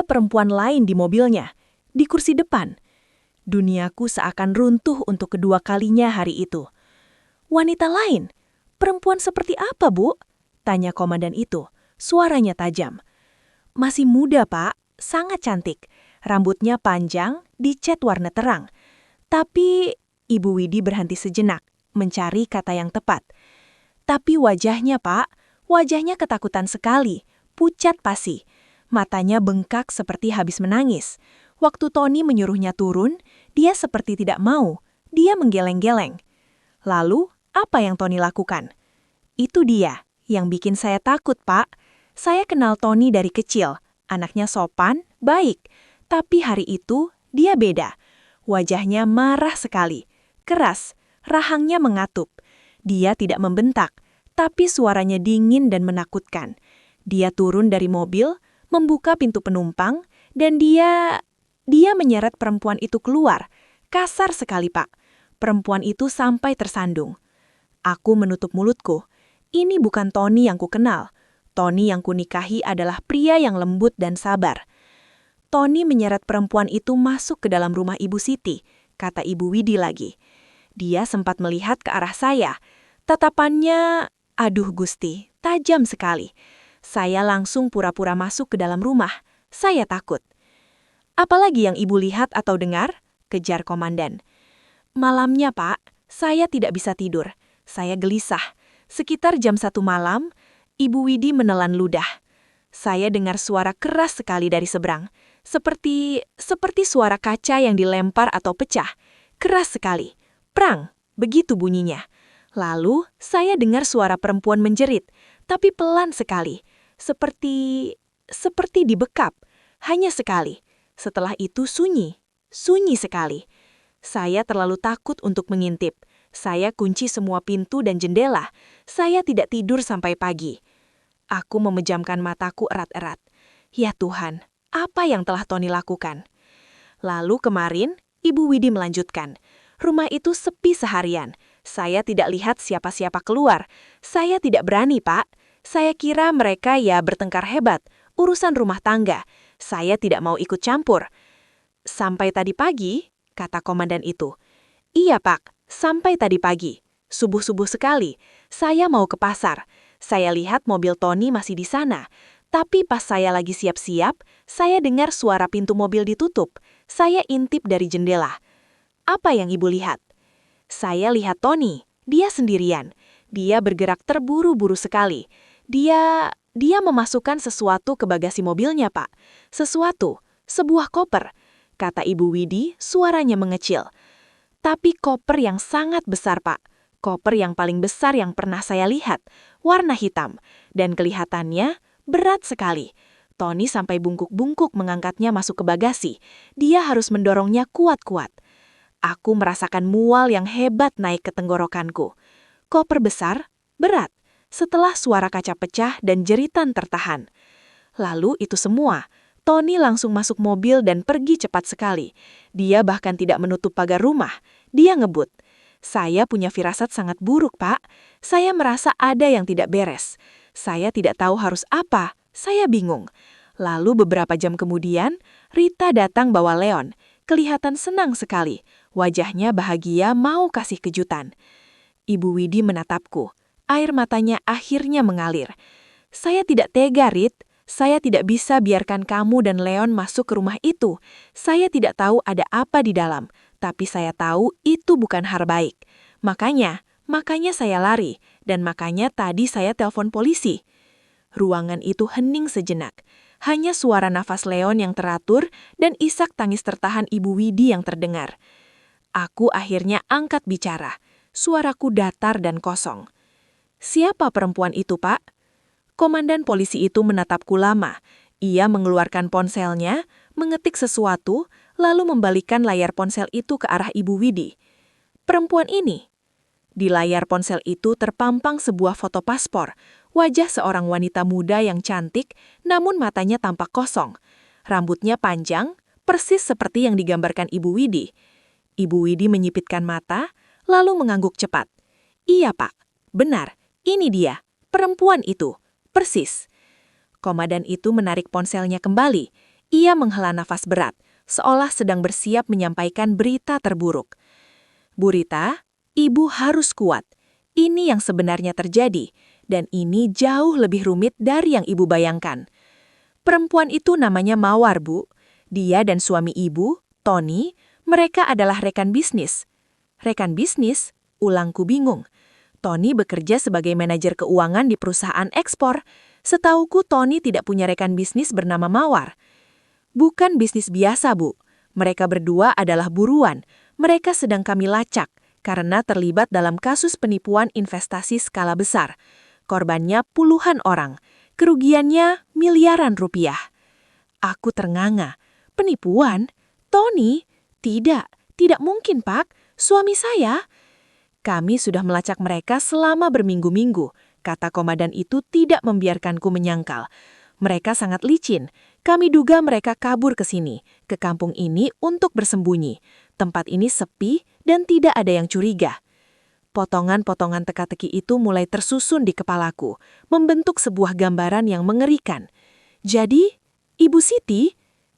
perempuan lain di mobilnya. Di kursi depan. Duniaku seakan runtuh untuk kedua kalinya hari itu. Wanita lain? Perempuan seperti apa, Bu? Tanya komandan itu. Suaranya tajam. Masih muda, Pak. Sangat cantik. Rambutnya panjang, dicat warna terang. Tapi Ibu Widi berhenti sejenak, mencari kata yang tepat. Tapi wajahnya, Pak, wajahnya ketakutan sekali. Pucat pasi. Matanya bengkak seperti habis menangis. Waktu Tony menyuruhnya turun, dia seperti tidak mau. Dia menggeleng-geleng. Lalu, apa yang Tony lakukan? Itu dia yang bikin saya takut, Pak. Saya kenal Tony dari kecil. Anaknya sopan, baik. Tapi hari itu, dia beda. Wajahnya marah sekali. Keras, rahangnya mengatup. Dia tidak membentak, tapi suaranya dingin dan menakutkan. Dia turun dari mobil, membuka pintu penumpang, dan dia menyeret perempuan itu keluar. Kasar sekali, Pak. Perempuan itu sampai tersandung. Aku menutup mulutku. Ini bukan Tony yang kukenal. Tony yang kunikahi adalah pria yang lembut dan sabar. Tony menyeret perempuan itu masuk ke dalam rumah Ibu Siti, kata Ibu Widi lagi. Dia sempat melihat ke arah saya. Tatapannya, aduh Gusti, tajam sekali. Saya langsung pura-pura masuk ke dalam rumah. Saya takut. Apalagi yang Ibu lihat atau dengar? Kejar komandan. Malamnya, Pak, saya tidak bisa tidur. Saya gelisah. Sekitar jam 1 malam, Ibu Widi menelan ludah. Saya dengar suara keras sekali dari seberang. Seperti suara kaca yang dilempar atau pecah. Keras sekali. Prang, begitu bunyinya. Lalu, saya dengar suara perempuan menjerit, tapi pelan sekali. Seperti dibekap. Hanya sekali. Setelah itu sunyi sekali. Saya terlalu takut untuk mengintip. Saya kunci semua pintu dan jendela. Saya tidak tidur sampai pagi. Aku memejamkan mataku erat-erat. Ya Tuhan, apa yang telah Tony lakukan? Lalu kemarin, Ibu Widi melanjutkan. Rumah itu sepi seharian. Saya tidak lihat siapa-siapa keluar. Saya tidak berani, Pak. Saya kira mereka ya bertengkar hebat. Urusan rumah tangga. Saya tidak mau ikut campur. Sampai tadi pagi, kata komandan itu. Iya, Pak, sampai tadi pagi. Subuh-subuh sekali. Saya mau ke pasar. Saya lihat mobil Tony masih di sana. Tapi pas saya lagi siap-siap, saya dengar suara pintu mobil ditutup. Saya intip dari jendela. Apa yang Ibu lihat? Saya lihat Tony. Dia sendirian. Dia bergerak terburu-buru sekali. Dia memasukkan sesuatu ke bagasi mobilnya, Pak. Sesuatu, sebuah koper. Kata Ibu Widi, suaranya mengecil. Tapi koper yang sangat besar, Pak. Koper yang paling besar yang pernah saya lihat, warna hitam, dan kelihatannya berat sekali. Tony sampai bungkuk-bungkuk mengangkatnya masuk ke bagasi. Dia harus mendorongnya kuat-kuat. Aku merasakan mual yang hebat naik ke tenggorokanku. Koper besar, berat, setelah suara kaca pecah dan jeritan tertahan. Lalu itu semua, Tony langsung masuk mobil dan pergi cepat sekali. Dia bahkan tidak menutup pagar rumah. Dia ngebut. Saya punya firasat sangat buruk, Pak. Saya merasa ada yang tidak beres. Saya tidak tahu harus apa. Saya bingung. Lalu beberapa jam kemudian, Rita datang bawa Leon. Kelihatan senang sekali. Wajahnya bahagia mau kasih kejutan. Ibu Widi menatapku. Air matanya akhirnya mengalir. Saya tidak tega, Rit. Saya tidak bisa biarkan kamu dan Leon masuk ke rumah itu. Saya tidak tahu ada apa di dalam. Tapi saya tahu itu bukan hal baik. Makanya saya lari. Dan makanya tadi saya telepon polisi. Ruangan itu hening sejenak. Hanya suara nafas Leon yang teratur dan isak tangis tertahan Ibu Widi yang terdengar. Aku akhirnya angkat bicara. Suaraku datar dan kosong. Siapa perempuan itu, Pak? Komandan polisi itu menatapku lama. Ia mengeluarkan ponselnya, mengetik sesuatu, lalu membalikkan layar ponsel itu ke arah Ibu Widi. Perempuan ini. Di layar ponsel itu terpampang sebuah foto paspor, wajah seorang wanita muda yang cantik, namun matanya tampak kosong. Rambutnya panjang, persis seperti yang digambarkan Ibu Widi. Ibu Widi menyipitkan mata, lalu mengangguk cepat. Iya, Pak. Benar, ini dia, perempuan itu. Persis. Komandan itu menarik ponselnya kembali. Ia menghela nafas berat, seolah sedang bersiap menyampaikan berita terburuk. Bu Rita, Ibu harus kuat. Ini yang sebenarnya terjadi, dan ini jauh lebih rumit dari yang Ibu bayangkan. Perempuan itu namanya Mawar, Bu. Dia dan suami Ibu, Tony, mereka adalah rekan bisnis. Rekan bisnis? Ulangku bingung. Tony bekerja sebagai manajer keuangan di perusahaan ekspor. Setauku Tony tidak punya rekan bisnis bernama Mawar. Bukan bisnis biasa, Bu. Mereka berdua adalah buruan. Mereka sedang kami lacak karena terlibat dalam kasus penipuan investasi skala besar. Korbannya puluhan orang. Kerugiannya miliaran rupiah. Aku ternganga. Penipuan? Tony? Tidak mungkin, Pak. Suami saya. Kami sudah melacak mereka selama berminggu-minggu, kata komandan itu tidak membiarkanku menyangkal. Mereka sangat licin. Kami duga mereka kabur ke sini, ke kampung ini untuk bersembunyi. Tempat ini sepi dan tidak ada yang curiga. Potongan-potongan teka-teki itu mulai tersusun di kepalaku, membentuk sebuah gambaran yang mengerikan. Jadi, Ibu Siti?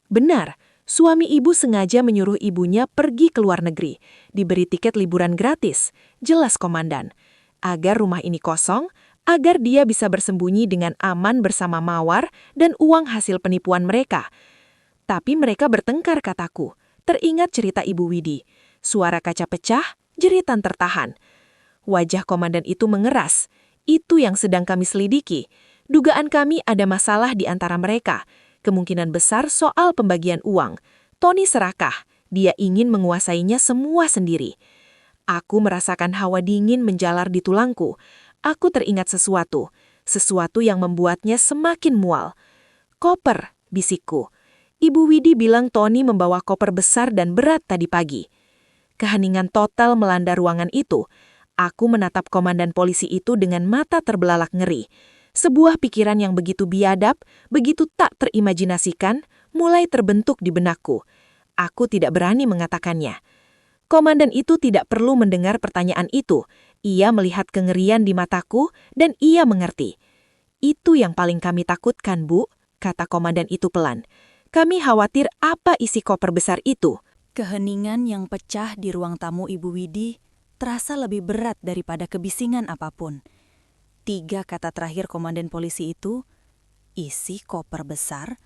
Benar. Suami Ibu sengaja menyuruh ibunya pergi ke luar negeri, diberi tiket liburan gratis, jelas komandan. Agar rumah ini kosong, agar dia bisa bersembunyi dengan aman bersama Mawar dan uang hasil penipuan mereka. Tapi mereka bertengkar, kataku. Teringat cerita Ibu Widi. Suara kaca pecah, jeritan tertahan. Wajah komandan itu mengeras. Itu yang sedang kami selidiki. Dugaan kami ada masalah di antara mereka. Kemungkinan besar soal pembagian uang. Tony serakah, dia ingin menguasainya semua sendiri. Aku merasakan hawa dingin menjalar di tulangku. Aku teringat sesuatu yang membuatnya semakin mual. Koper, bisikku. Ibu Widi bilang Tony membawa koper besar dan berat tadi pagi. Keheningan total melanda ruangan itu. Aku menatap komandan polisi itu dengan mata terbelalak ngeri. Sebuah pikiran yang begitu biadab, begitu tak terimajinasikan, mulai terbentuk di benakku. Aku tidak berani mengatakannya. Komandan itu tidak perlu mendengar pertanyaan itu. Ia melihat kengerian di mataku dan ia mengerti. Itu yang paling kami takutkan, Bu, kata komandan itu pelan. Kami khawatir apa isi koper besar itu. Keheningan yang pecah di ruang tamu Ibu Widi terasa lebih berat daripada kebisingan apapun. 3 kata terakhir komandan polisi itu, isi koper besar,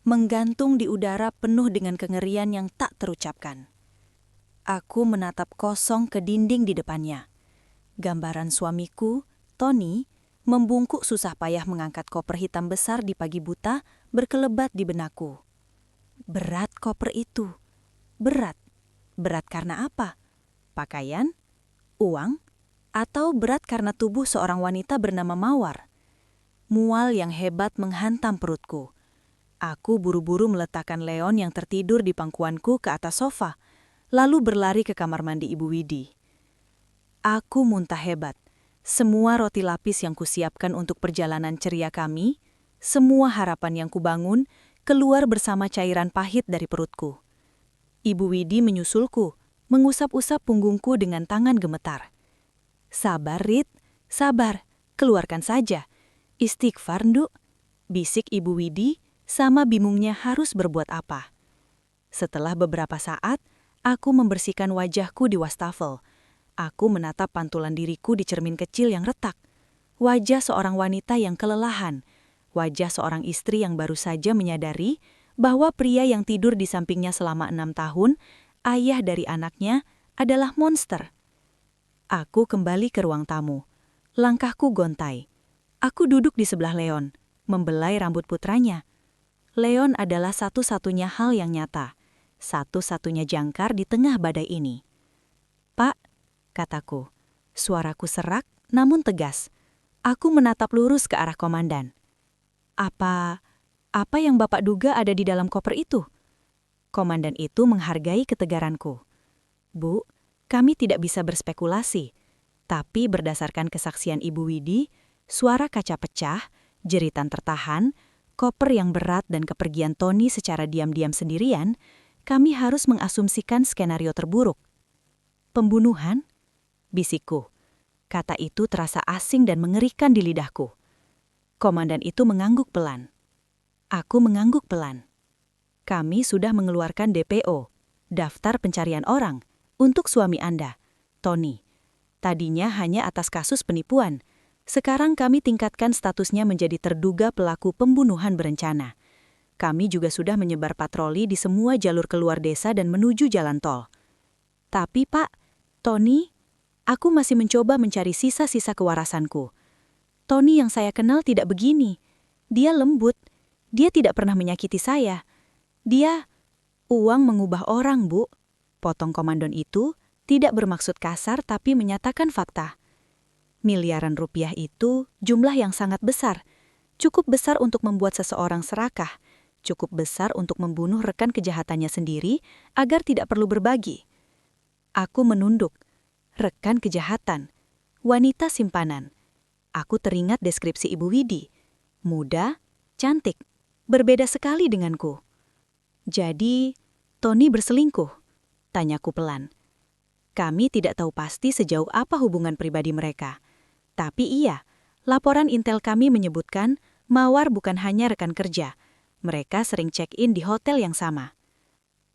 menggantung di udara penuh dengan kengerian yang tak terucapkan. Aku menatap kosong ke dinding di depannya. Gambaran suamiku, Tony, membungkuk susah payah mengangkat koper hitam besar di pagi buta berkelebat di benakku. Berat koper itu. Berat. Berat karena apa? pakaian, uang, atau berat karena tubuh seorang wanita bernama Mawar. Mual yang hebat menghantam perutku. Aku buru-buru meletakkan Leon yang tertidur di pangkuanku ke atas sofa, lalu berlari ke kamar mandi Ibu Widi. Aku muntah hebat. Semua roti lapis yang kusiapkan untuk perjalanan ceria kami, semua harapan yang kubangun, keluar bersama cairan pahit dari perutku. Ibu Widi menyusulku, mengusap-usap punggungku dengan tangan gemetar. "Sabar, Rit, sabar, keluarkan saja. Istighfar, Nduk," bisik Ibu Widi, sama bingungnya harus berbuat apa. Setelah beberapa saat, aku membersihkan wajahku di wastafel. Aku menatap pantulan diriku di cermin kecil yang retak. Wajah seorang wanita yang kelelahan. Wajah seorang istri yang baru saja menyadari bahwa pria yang tidur di sampingnya selama 6 tahun, ayah dari anaknya, adalah monster. Aku kembali ke ruang tamu. Langkahku gontai. Aku duduk di sebelah Leon, membelai rambut putranya. Leon adalah satu-satunya hal yang nyata, satu-satunya jangkar di tengah badai ini. "Pak," kataku. Suaraku serak namun tegas. Aku menatap lurus ke arah komandan. Apa yang Bapak duga ada di dalam koper itu?" Komandan itu menghargai ketegaranku. "Bu, kami tidak bisa berspekulasi. Tapi berdasarkan kesaksian Ibu Widi, suara kaca pecah, jeritan tertahan, koper yang berat dan kepergian Tony secara diam-diam sendirian, kami harus mengasumsikan skenario terburuk." "Pembunuhan?" bisikku. Kata itu terasa asing dan mengerikan di lidahku. Komandan itu mengangguk pelan. Aku mengangguk pelan. "Kami sudah mengeluarkan DPO, daftar pencarian orang, untuk suami Anda, Tony. Tadinya hanya atas kasus penipuan. Sekarang kami tingkatkan statusnya menjadi terduga pelaku pembunuhan berencana. Kami juga sudah menyebar patroli di semua jalur keluar desa dan menuju jalan tol. Tapi Pak, Tony, aku masih mencoba mencari sisa-sisa kewarasanku. Tony yang saya kenal tidak begini. Dia lembut. Dia tidak pernah menyakiti saya. Uang mengubah orang, Bu," potong komandan itu, tidak bermaksud kasar tapi menyatakan fakta. Miliaran rupiah itu jumlah yang sangat besar. Cukup besar untuk membuat seseorang serakah. Cukup besar untuk membunuh rekan kejahatannya sendiri agar tidak perlu berbagi. Aku menunduk. Rekan kejahatan. Wanita simpanan. Aku teringat deskripsi Ibu Widi. Muda, cantik, berbeda sekali denganku. "Jadi, Tony berselingkuh?" tanyaku pelan. Kami tidak tahu pasti sejauh apa hubungan pribadi mereka. Tapi iya, laporan intel kami menyebutkan Mawar bukan hanya rekan kerja. Mereka sering check-in di hotel yang sama.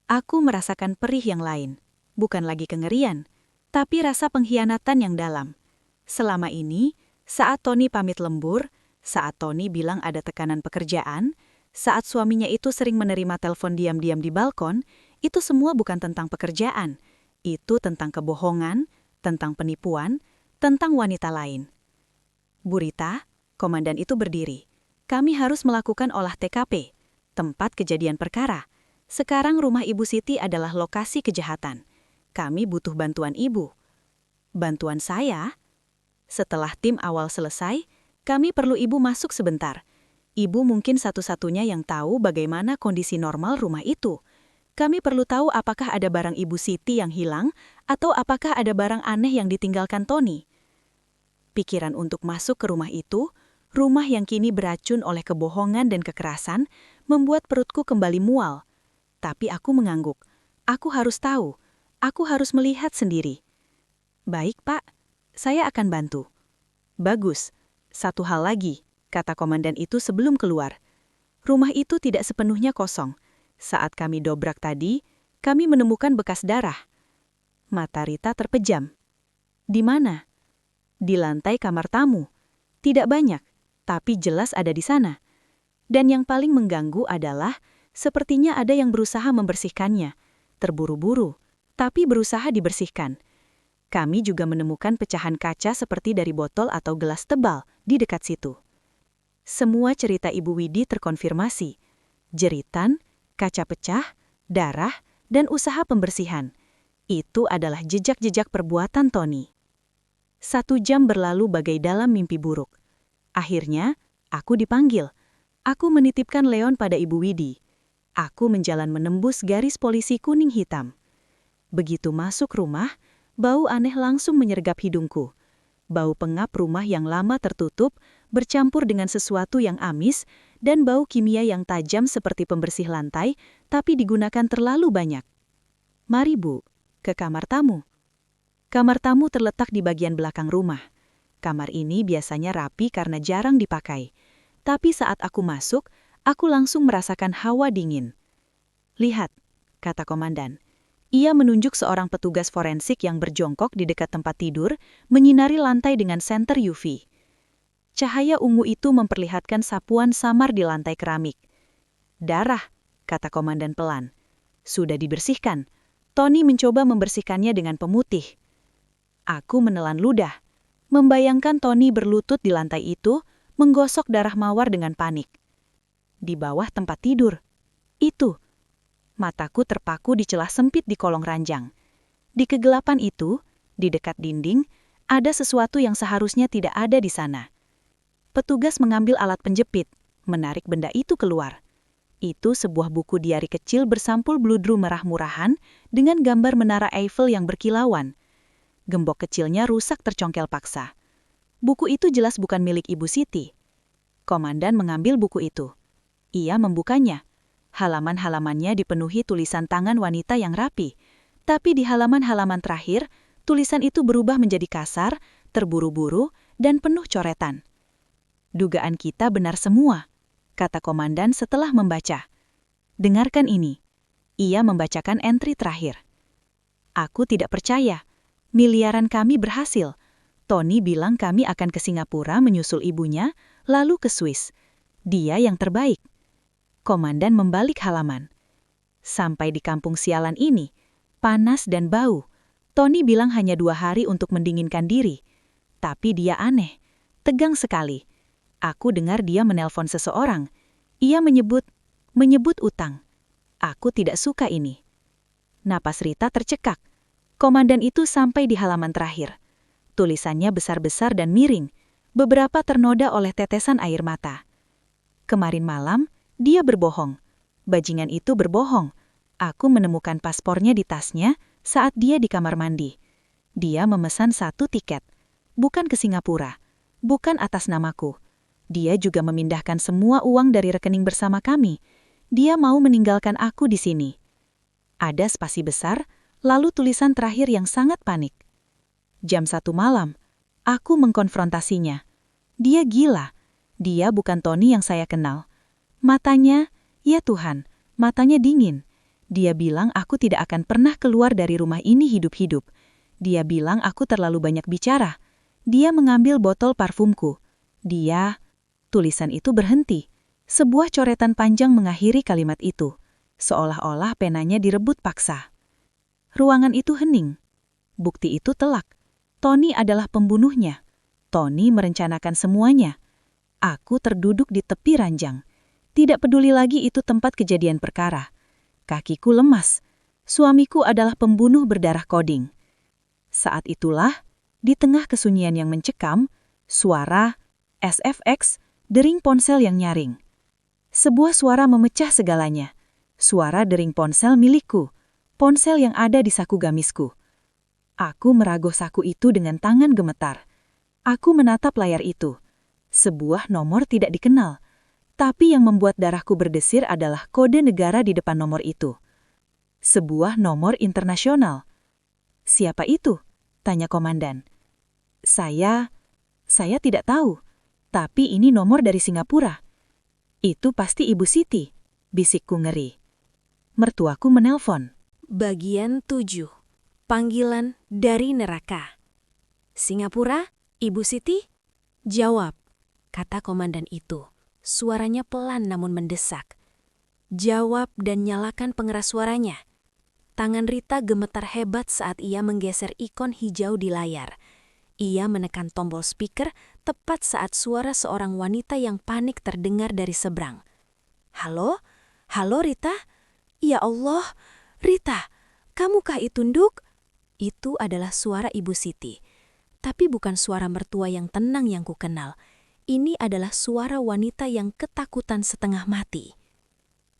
Aku merasakan perih yang lain. Bukan lagi kengerian, tapi rasa pengkhianatan yang dalam. Selama ini, saat Tony pamit lembur, saat Tony bilang ada tekanan pekerjaan, saat suaminya itu sering menerima telepon diam-diam di balkon, itu semua bukan tentang pekerjaan. Itu tentang kebohongan, tentang penipuan, tentang wanita lain. "Bu Rita," komandan itu berdiri. "Kami harus melakukan olah TKP, tempat kejadian perkara. Sekarang rumah Ibu Siti adalah lokasi kejahatan. Kami butuh bantuan Ibu." "Bantuan saya?" "Setelah tim awal selesai, kami perlu Ibu masuk sebentar. Ibu mungkin satu-satunya yang tahu bagaimana kondisi normal rumah itu. Kami perlu tahu apakah ada barang Ibu Siti yang hilang atau apakah ada barang aneh yang ditinggalkan Tony." Pikiran untuk masuk ke rumah itu, rumah yang kini beracun oleh kebohongan dan kekerasan, membuat perutku kembali mual. Tapi aku mengangguk. Aku harus tahu. Aku harus melihat sendiri. "Baik, Pak. Saya akan bantu." "Bagus. Satu hal lagi," kata komandan itu sebelum keluar. "Rumah itu tidak sepenuhnya kosong. Saat kami dobrak tadi, kami menemukan bekas darah." Mata Rita terpejam. "Di mana?" "Di lantai kamar tamu. Tidak banyak, tapi jelas ada di sana. Dan yang paling mengganggu adalah, sepertinya ada yang berusaha membersihkannya. Terburu-buru, tapi berusaha dibersihkan. Kami juga menemukan pecahan kaca seperti dari botol atau gelas tebal di dekat situ." Semua cerita Ibu Widi terkonfirmasi. Jeritan, kaca pecah, darah, dan usaha pembersihan. Itu adalah jejak-jejak perbuatan Tony. 1 jam berlalu bagai dalam mimpi buruk. Akhirnya, aku dipanggil. Aku menitipkan Leon pada Ibu Widi. Aku menjalan menembus garis polisi kuning hitam. Begitu masuk rumah, bau aneh langsung menyergap hidungku. Bau pengap rumah yang lama tertutup, bercampur dengan sesuatu yang amis, dan bau kimia yang tajam seperti pembersih lantai, tapi digunakan terlalu banyak. Mari Bu, ke kamar tamu. Kamar tamu terletak di bagian belakang rumah. Kamar ini biasanya rapi karena jarang dipakai. Tapi saat aku masuk, aku langsung merasakan hawa dingin. Lihat, kata komandan. Ia menunjuk seorang petugas forensik yang berjongkok di dekat tempat tidur, menyinari lantai dengan senter UV. Cahaya ungu itu memperlihatkan sapuan samar di lantai keramik. Darah, kata komandan pelan. Sudah dibersihkan. Tony mencoba membersihkannya dengan pemutih. Aku menelan ludah, membayangkan Tony berlutut di lantai itu, menggosok darah mawar dengan panik. Di bawah tempat tidur. Itu. Mataku terpaku di celah sempit di kolong ranjang. Di kegelapan itu, di dekat dinding, ada sesuatu yang seharusnya tidak ada di sana. Petugas mengambil alat penjepit, menarik benda itu keluar. Itu sebuah buku diari kecil bersampul bludru merah-murahan dengan gambar menara Eiffel yang berkilauan. Gembok kecilnya rusak tercongkel paksa. Buku itu jelas bukan milik Ibu Siti. Komandan mengambil buku itu. Ia membukanya. Halaman-halamannya dipenuhi tulisan tangan wanita yang rapi. Tapi di halaman-halaman terakhir, tulisan itu berubah menjadi kasar, terburu-buru, dan penuh coretan. Dugaan kita benar semua, kata komandan setelah membaca. Dengarkan ini. Ia membacakan entry terakhir. Aku tidak percaya. Miliaran kami berhasil. Tony bilang kami akan ke Singapura menyusul ibunya, lalu ke Swiss. Dia yang terbaik. Komandan membalik halaman. Sampai di kampung sialan ini, panas dan bau. Tony bilang hanya 2 hari untuk mendinginkan diri. Tapi dia aneh, tegang sekali. Aku dengar dia menelpon seseorang. Ia menyebut utang. Aku tidak suka ini. Napas Rita tercekak. Komandan itu sampai di halaman terakhir. Tulisannya besar-besar dan miring. Beberapa ternoda oleh tetesan air mata. Kemarin malam, dia berbohong. Bajingan itu berbohong. Aku menemukan paspornya di tasnya saat dia di kamar mandi. Dia memesan 1 tiket. Bukan ke Singapura. Bukan atas namaku. Dia juga memindahkan semua uang dari rekening bersama kami. Dia mau meninggalkan aku di sini. Ada spasi besar, lalu tulisan terakhir yang sangat panik. Jam 1 malam, aku mengkonfrontasinya. Dia gila. Dia bukan Tony yang saya kenal. Matanya, ya Tuhan, matanya dingin. Dia bilang aku tidak akan pernah keluar dari rumah ini hidup-hidup. Dia bilang aku terlalu banyak bicara. Dia mengambil botol parfumku. Tulisan itu berhenti. Sebuah coretan panjang mengakhiri kalimat itu. Seolah-olah penanya direbut paksa. Ruangan itu hening. Bukti itu telak. Tony adalah pembunuhnya. Tony merencanakan semuanya. Aku terduduk di tepi ranjang. Tidak peduli lagi itu tempat kejadian perkara. Kakiku lemas. Suamiku adalah pembunuh berdarah koding. Saat itulah, di tengah kesunyian yang mencekam, suara, SFX, dering ponsel yang nyaring. Sebuah suara memecah segalanya. Suara dering ponsel milikku. Ponsel yang ada di saku gamisku. Aku meragoh saku itu dengan tangan gemetar. Aku menatap layar itu. Sebuah nomor tidak dikenal. Tapi yang membuat darahku berdesir adalah kode negara di depan nomor itu. Sebuah nomor internasional. Siapa itu? Tanya komandan. Saya tidak tahu. Tapi ini nomor dari Singapura. Itu pasti Ibu Siti, bisikku ngeri. Mertuaku menelpon. Bagian 7. Panggilan dari neraka. Singapura, Ibu Siti? Jawab, kata komandan itu. Suaranya pelan namun mendesak. Jawab dan nyalakan pengeras suaranya. Tangan Rita gemetar hebat saat ia menggeser ikon hijau di layar. Ia menekan tombol speaker tepat saat suara seorang wanita yang panik terdengar dari seberang. Halo? Halo Rita? Ya Allah, Rita, kamukah itu Nduk? Itu adalah suara Ibu Siti. Tapi bukan suara mertua yang tenang yang kukenal. Ini adalah suara wanita yang ketakutan setengah mati.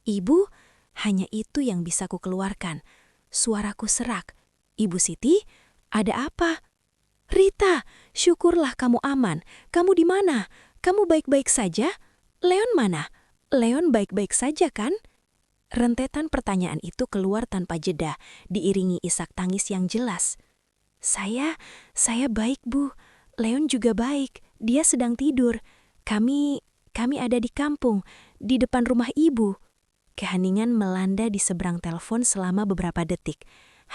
Ibu, hanya itu yang bisa kukeluarkan. Suaraku serak. Ibu Siti, ada apa? Rita, syukurlah kamu aman. Kamu di mana? Kamu baik-baik saja? Leon mana? Leon baik-baik saja kan? Rentetan pertanyaan itu keluar tanpa jeda, diiringi isak tangis yang jelas. Saya baik, Bu. Leon juga baik. Dia sedang tidur. Kami ada di kampung, di depan rumah Ibu. Keheningan melanda di seberang telepon selama beberapa detik.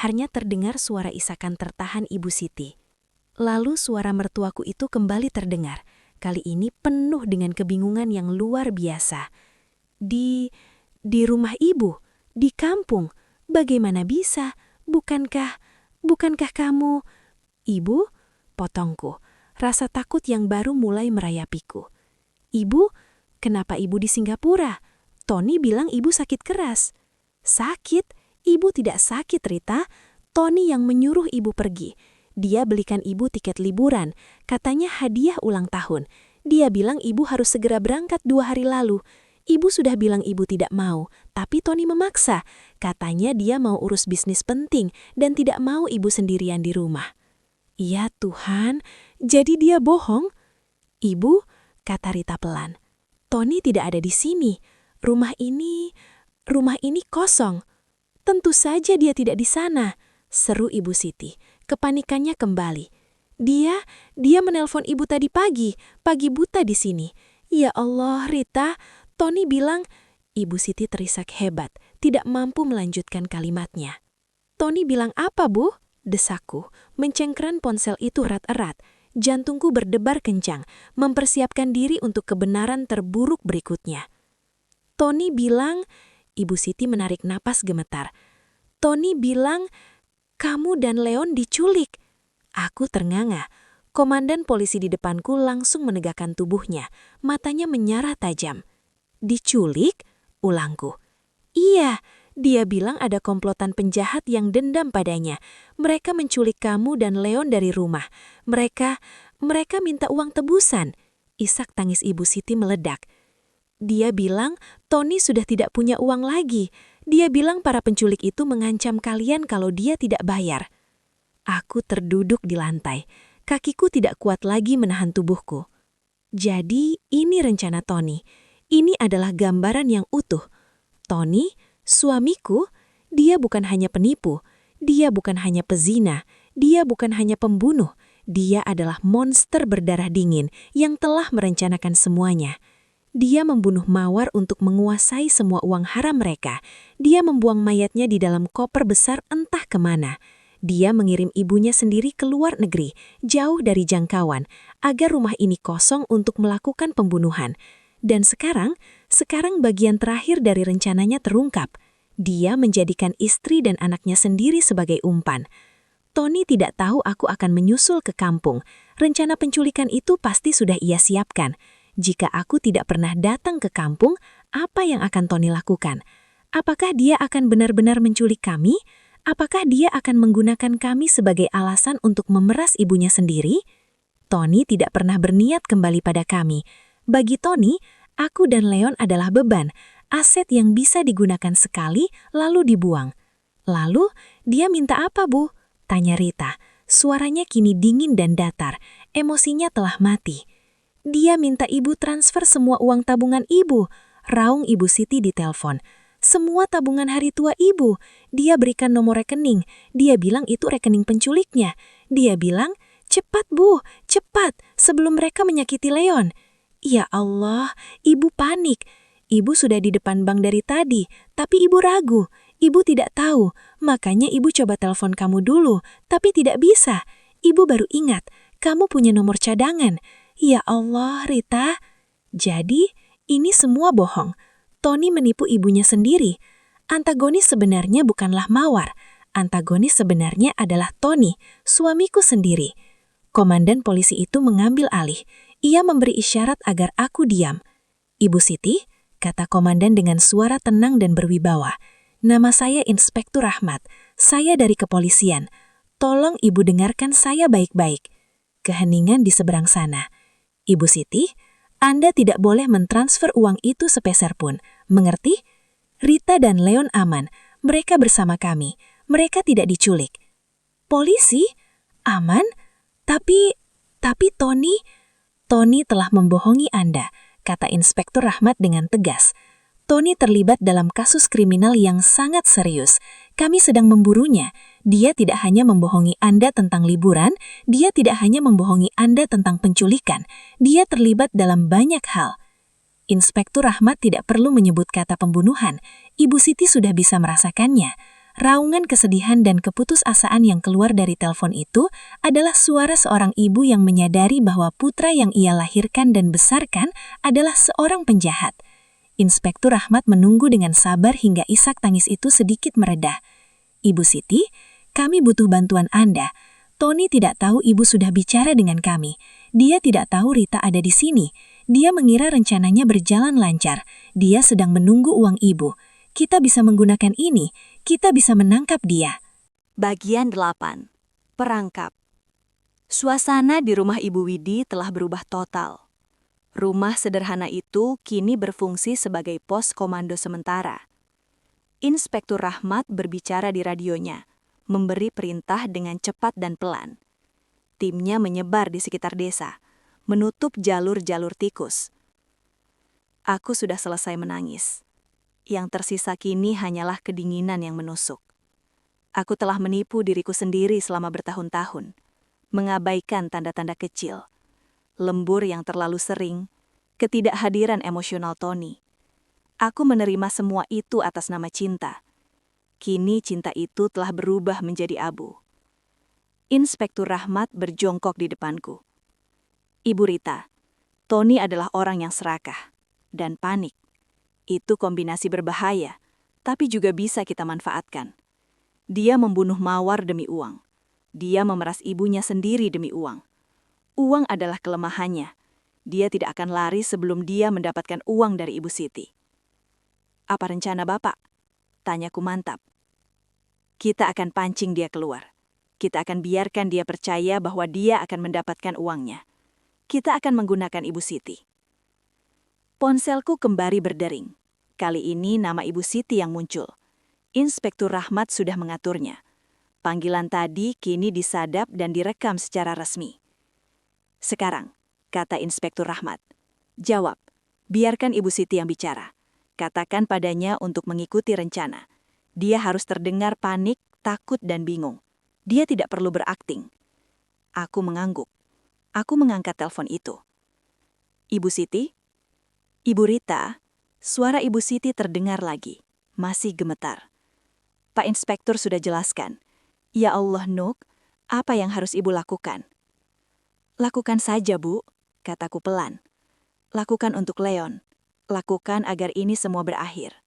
Hanya terdengar suara isakan tertahan Ibu Siti. Lalu suara mertuaku itu kembali terdengar. Kali ini penuh dengan kebingungan yang luar biasa. Di rumah Ibu, di kampung. Bagaimana bisa? Bukankah kamu? Ibu, potongku. Rasa takut yang baru mulai merayapiku. Ibu, kenapa Ibu di Singapura? Tony bilang Ibu sakit keras. Sakit? Ibu tidak sakit, Rita. Tony yang menyuruh Ibu pergi. Dia belikan Ibu tiket liburan. Katanya hadiah ulang tahun. Dia bilang Ibu harus segera berangkat 2 hari lalu. Ibu sudah bilang Ibu tidak mau, tapi Tony memaksa. Katanya dia mau urus bisnis penting dan tidak mau Ibu sendirian di rumah. Ya Tuhan, jadi dia bohong? Ibu, kata Rita pelan. Tony tidak ada di sini. Rumah ini kosong. Tentu saja dia tidak di sana, seru Ibu Siti. Kepanikannya kembali. Dia menelpon Ibu tadi pagi buta di sini. Ya Allah, Rita, Tony bilang, Ibu Siti terisak hebat, tidak mampu melanjutkan kalimatnya. Tony bilang apa, Bu? Desakku, mencengkeran ponsel itu erat-erat. Jantungku berdebar kencang, mempersiapkan diri untuk kebenaran terburuk berikutnya. Tony bilang, Ibu Siti menarik napas gemetar. Tony bilang, kamu dan Leon diculik. Aku ternganga. Komandan polisi di depanku langsung menegakkan tubuhnya. Matanya menyarah tajam. Diculik? Ulangku. Iya, dia bilang ada komplotan penjahat yang dendam padanya. Mereka menculik kamu dan Leon dari rumah. Mereka minta uang tebusan. Isak tangis Ibu Siti meledak. Dia bilang Tony sudah tidak punya uang lagi. Dia bilang para penculik itu mengancam kalian kalau dia tidak bayar. Aku terduduk di lantai. Kakiku tidak kuat lagi menahan tubuhku. Jadi ini rencana Tony. Ini adalah gambaran yang utuh. Tony, suamiku, dia bukan hanya penipu. Dia bukan hanya pezina. Dia bukan hanya pembunuh. Dia adalah monster berdarah dingin yang telah merencanakan semuanya. Dia membunuh Mawar untuk menguasai semua uang haram mereka. Dia membuang mayatnya di dalam koper besar entah kemana. Dia mengirim ibunya sendiri ke luar negeri, jauh dari jangkauan, agar rumah ini kosong untuk melakukan pembunuhan. Dan sekarang bagian terakhir dari rencananya terungkap. Dia menjadikan istri dan anaknya sendiri sebagai umpan. Tony tidak tahu aku akan menyusul ke kampung. Rencana penculikan itu pasti sudah ia siapkan. Jika aku tidak pernah datang ke kampung, apa yang akan Tony lakukan? Apakah dia akan benar-benar menculik kami? Apakah dia akan menggunakan kami sebagai alasan untuk memeras ibunya sendiri? Tony tidak pernah berniat kembali pada kami. Bagi Tony, aku dan Leon adalah beban, aset yang bisa digunakan sekali lalu dibuang. Lalu, dia minta apa, Bu? Tanya Rita. Suaranya kini dingin dan datar, emosinya telah mati. Dia minta Ibu transfer semua uang tabungan Ibu, raung Ibu Siti di telepon. Semua tabungan hari tua Ibu. Dia berikan nomor rekening. Dia bilang itu rekening penculiknya. Dia bilang, cepat Bu, cepat, sebelum mereka menyakiti Leon. Ya Allah, Ibu panik. Ibu sudah di depan bank dari tadi, tapi Ibu ragu. Ibu tidak tahu, makanya Ibu coba telepon kamu dulu, tapi tidak bisa. Ibu baru ingat, kamu punya nomor cadangan. Ya Allah, Rita. Jadi, ini semua bohong. Tony menipu ibunya sendiri. Antagonis sebenarnya bukanlah Mawar. Antagonis sebenarnya adalah Tony, suamiku sendiri. Komandan polisi itu mengambil alih. Ia memberi isyarat agar aku diam. Ibu Siti, kata komandan dengan suara tenang dan berwibawa. Nama saya Inspektur Rahmat. Saya dari kepolisian. Tolong Ibu dengarkan saya baik-baik. Keheningan di seberang sana. Ibu Siti, Anda tidak boleh mentransfer uang itu sepeser pun. Mengerti? Rita dan Leon aman. Mereka bersama kami. Mereka tidak diculik. Polisi? Aman? Tapi Tony telah membohongi Anda, kata Inspektur Rahmat dengan tegas. Tony terlibat dalam kasus kriminal yang sangat serius. Kami sedang memburunya. Dia tidak hanya membohongi Anda tentang liburan, dia tidak hanya membohongi Anda tentang penculikan. Dia terlibat dalam banyak hal. Inspektur Rahmat tidak perlu menyebut kata pembunuhan. Ibu Siti sudah bisa merasakannya. Raungan kesedihan dan keputusasaan yang keluar dari telepon itu adalah suara seorang ibu yang menyadari bahwa putra yang ia lahirkan dan besarkan adalah seorang penjahat. Inspektur Rahmat menunggu dengan sabar hingga isak tangis itu sedikit meredah. Ibu Siti, kami butuh bantuan Anda. Tony tidak tahu Ibu sudah bicara dengan kami. Dia tidak tahu Rita ada di sini. Dia mengira rencananya berjalan lancar. Dia sedang menunggu uang Ibu. Kita bisa menggunakan ini. Kita bisa menangkap dia. Bagian 8. Perangkap. Suasana di rumah Ibu Widi telah berubah total. Rumah sederhana itu kini berfungsi sebagai pos komando sementara. Inspektur Rahmat berbicara di radionya, memberi perintah dengan cepat dan pelan. Timnya menyebar di sekitar desa, menutup jalur-jalur tikus. Aku sudah selesai menangis. Yang tersisa kini hanyalah kedinginan yang menusuk. Aku telah menipu diriku sendiri selama bertahun-tahun, mengabaikan tanda-tanda kecil. Lembur yang terlalu sering, ketidakhadiran emosional Tony. Aku menerima semua itu atas nama cinta. Kini cinta itu telah berubah menjadi abu. Inspektur Rahmat berjongkok di depanku. Ibu Rita, Tony adalah orang yang serakah dan panik. Itu kombinasi berbahaya, tapi juga bisa kita manfaatkan. Dia membunuh mawar demi uang. Dia memeras ibunya sendiri demi uang. Uang adalah kelemahannya. Dia tidak akan lari sebelum dia mendapatkan uang dari Ibu Siti. Apa rencana Bapak? Tanyaku mantap. Kita akan pancing dia keluar. Kita akan biarkan dia percaya bahwa dia akan mendapatkan uangnya. Kita akan menggunakan Ibu Siti. Ponselku kembali berdering. Kali ini nama Ibu Siti yang muncul. Inspektur Rahmat sudah mengaturnya. Panggilan tadi kini disadap dan direkam secara resmi. Sekarang, kata Inspektur Rahmat. Jawab, biarkan Ibu Siti yang bicara. Katakan padanya untuk mengikuti rencana. Dia harus terdengar panik, takut, dan bingung. Dia tidak perlu berakting. Aku mengangguk. Aku mengangkat telepon itu. Ibu Siti? Ibu Rita? Suara Ibu Siti terdengar lagi. Masih gemetar. Pak Inspektur sudah jelaskan. Ya Allah, Nuk, apa yang harus Ibu lakukan? Lakukan saja, Bu, kataku pelan. Lakukan untuk Leon. Lakukan agar ini semua berakhir.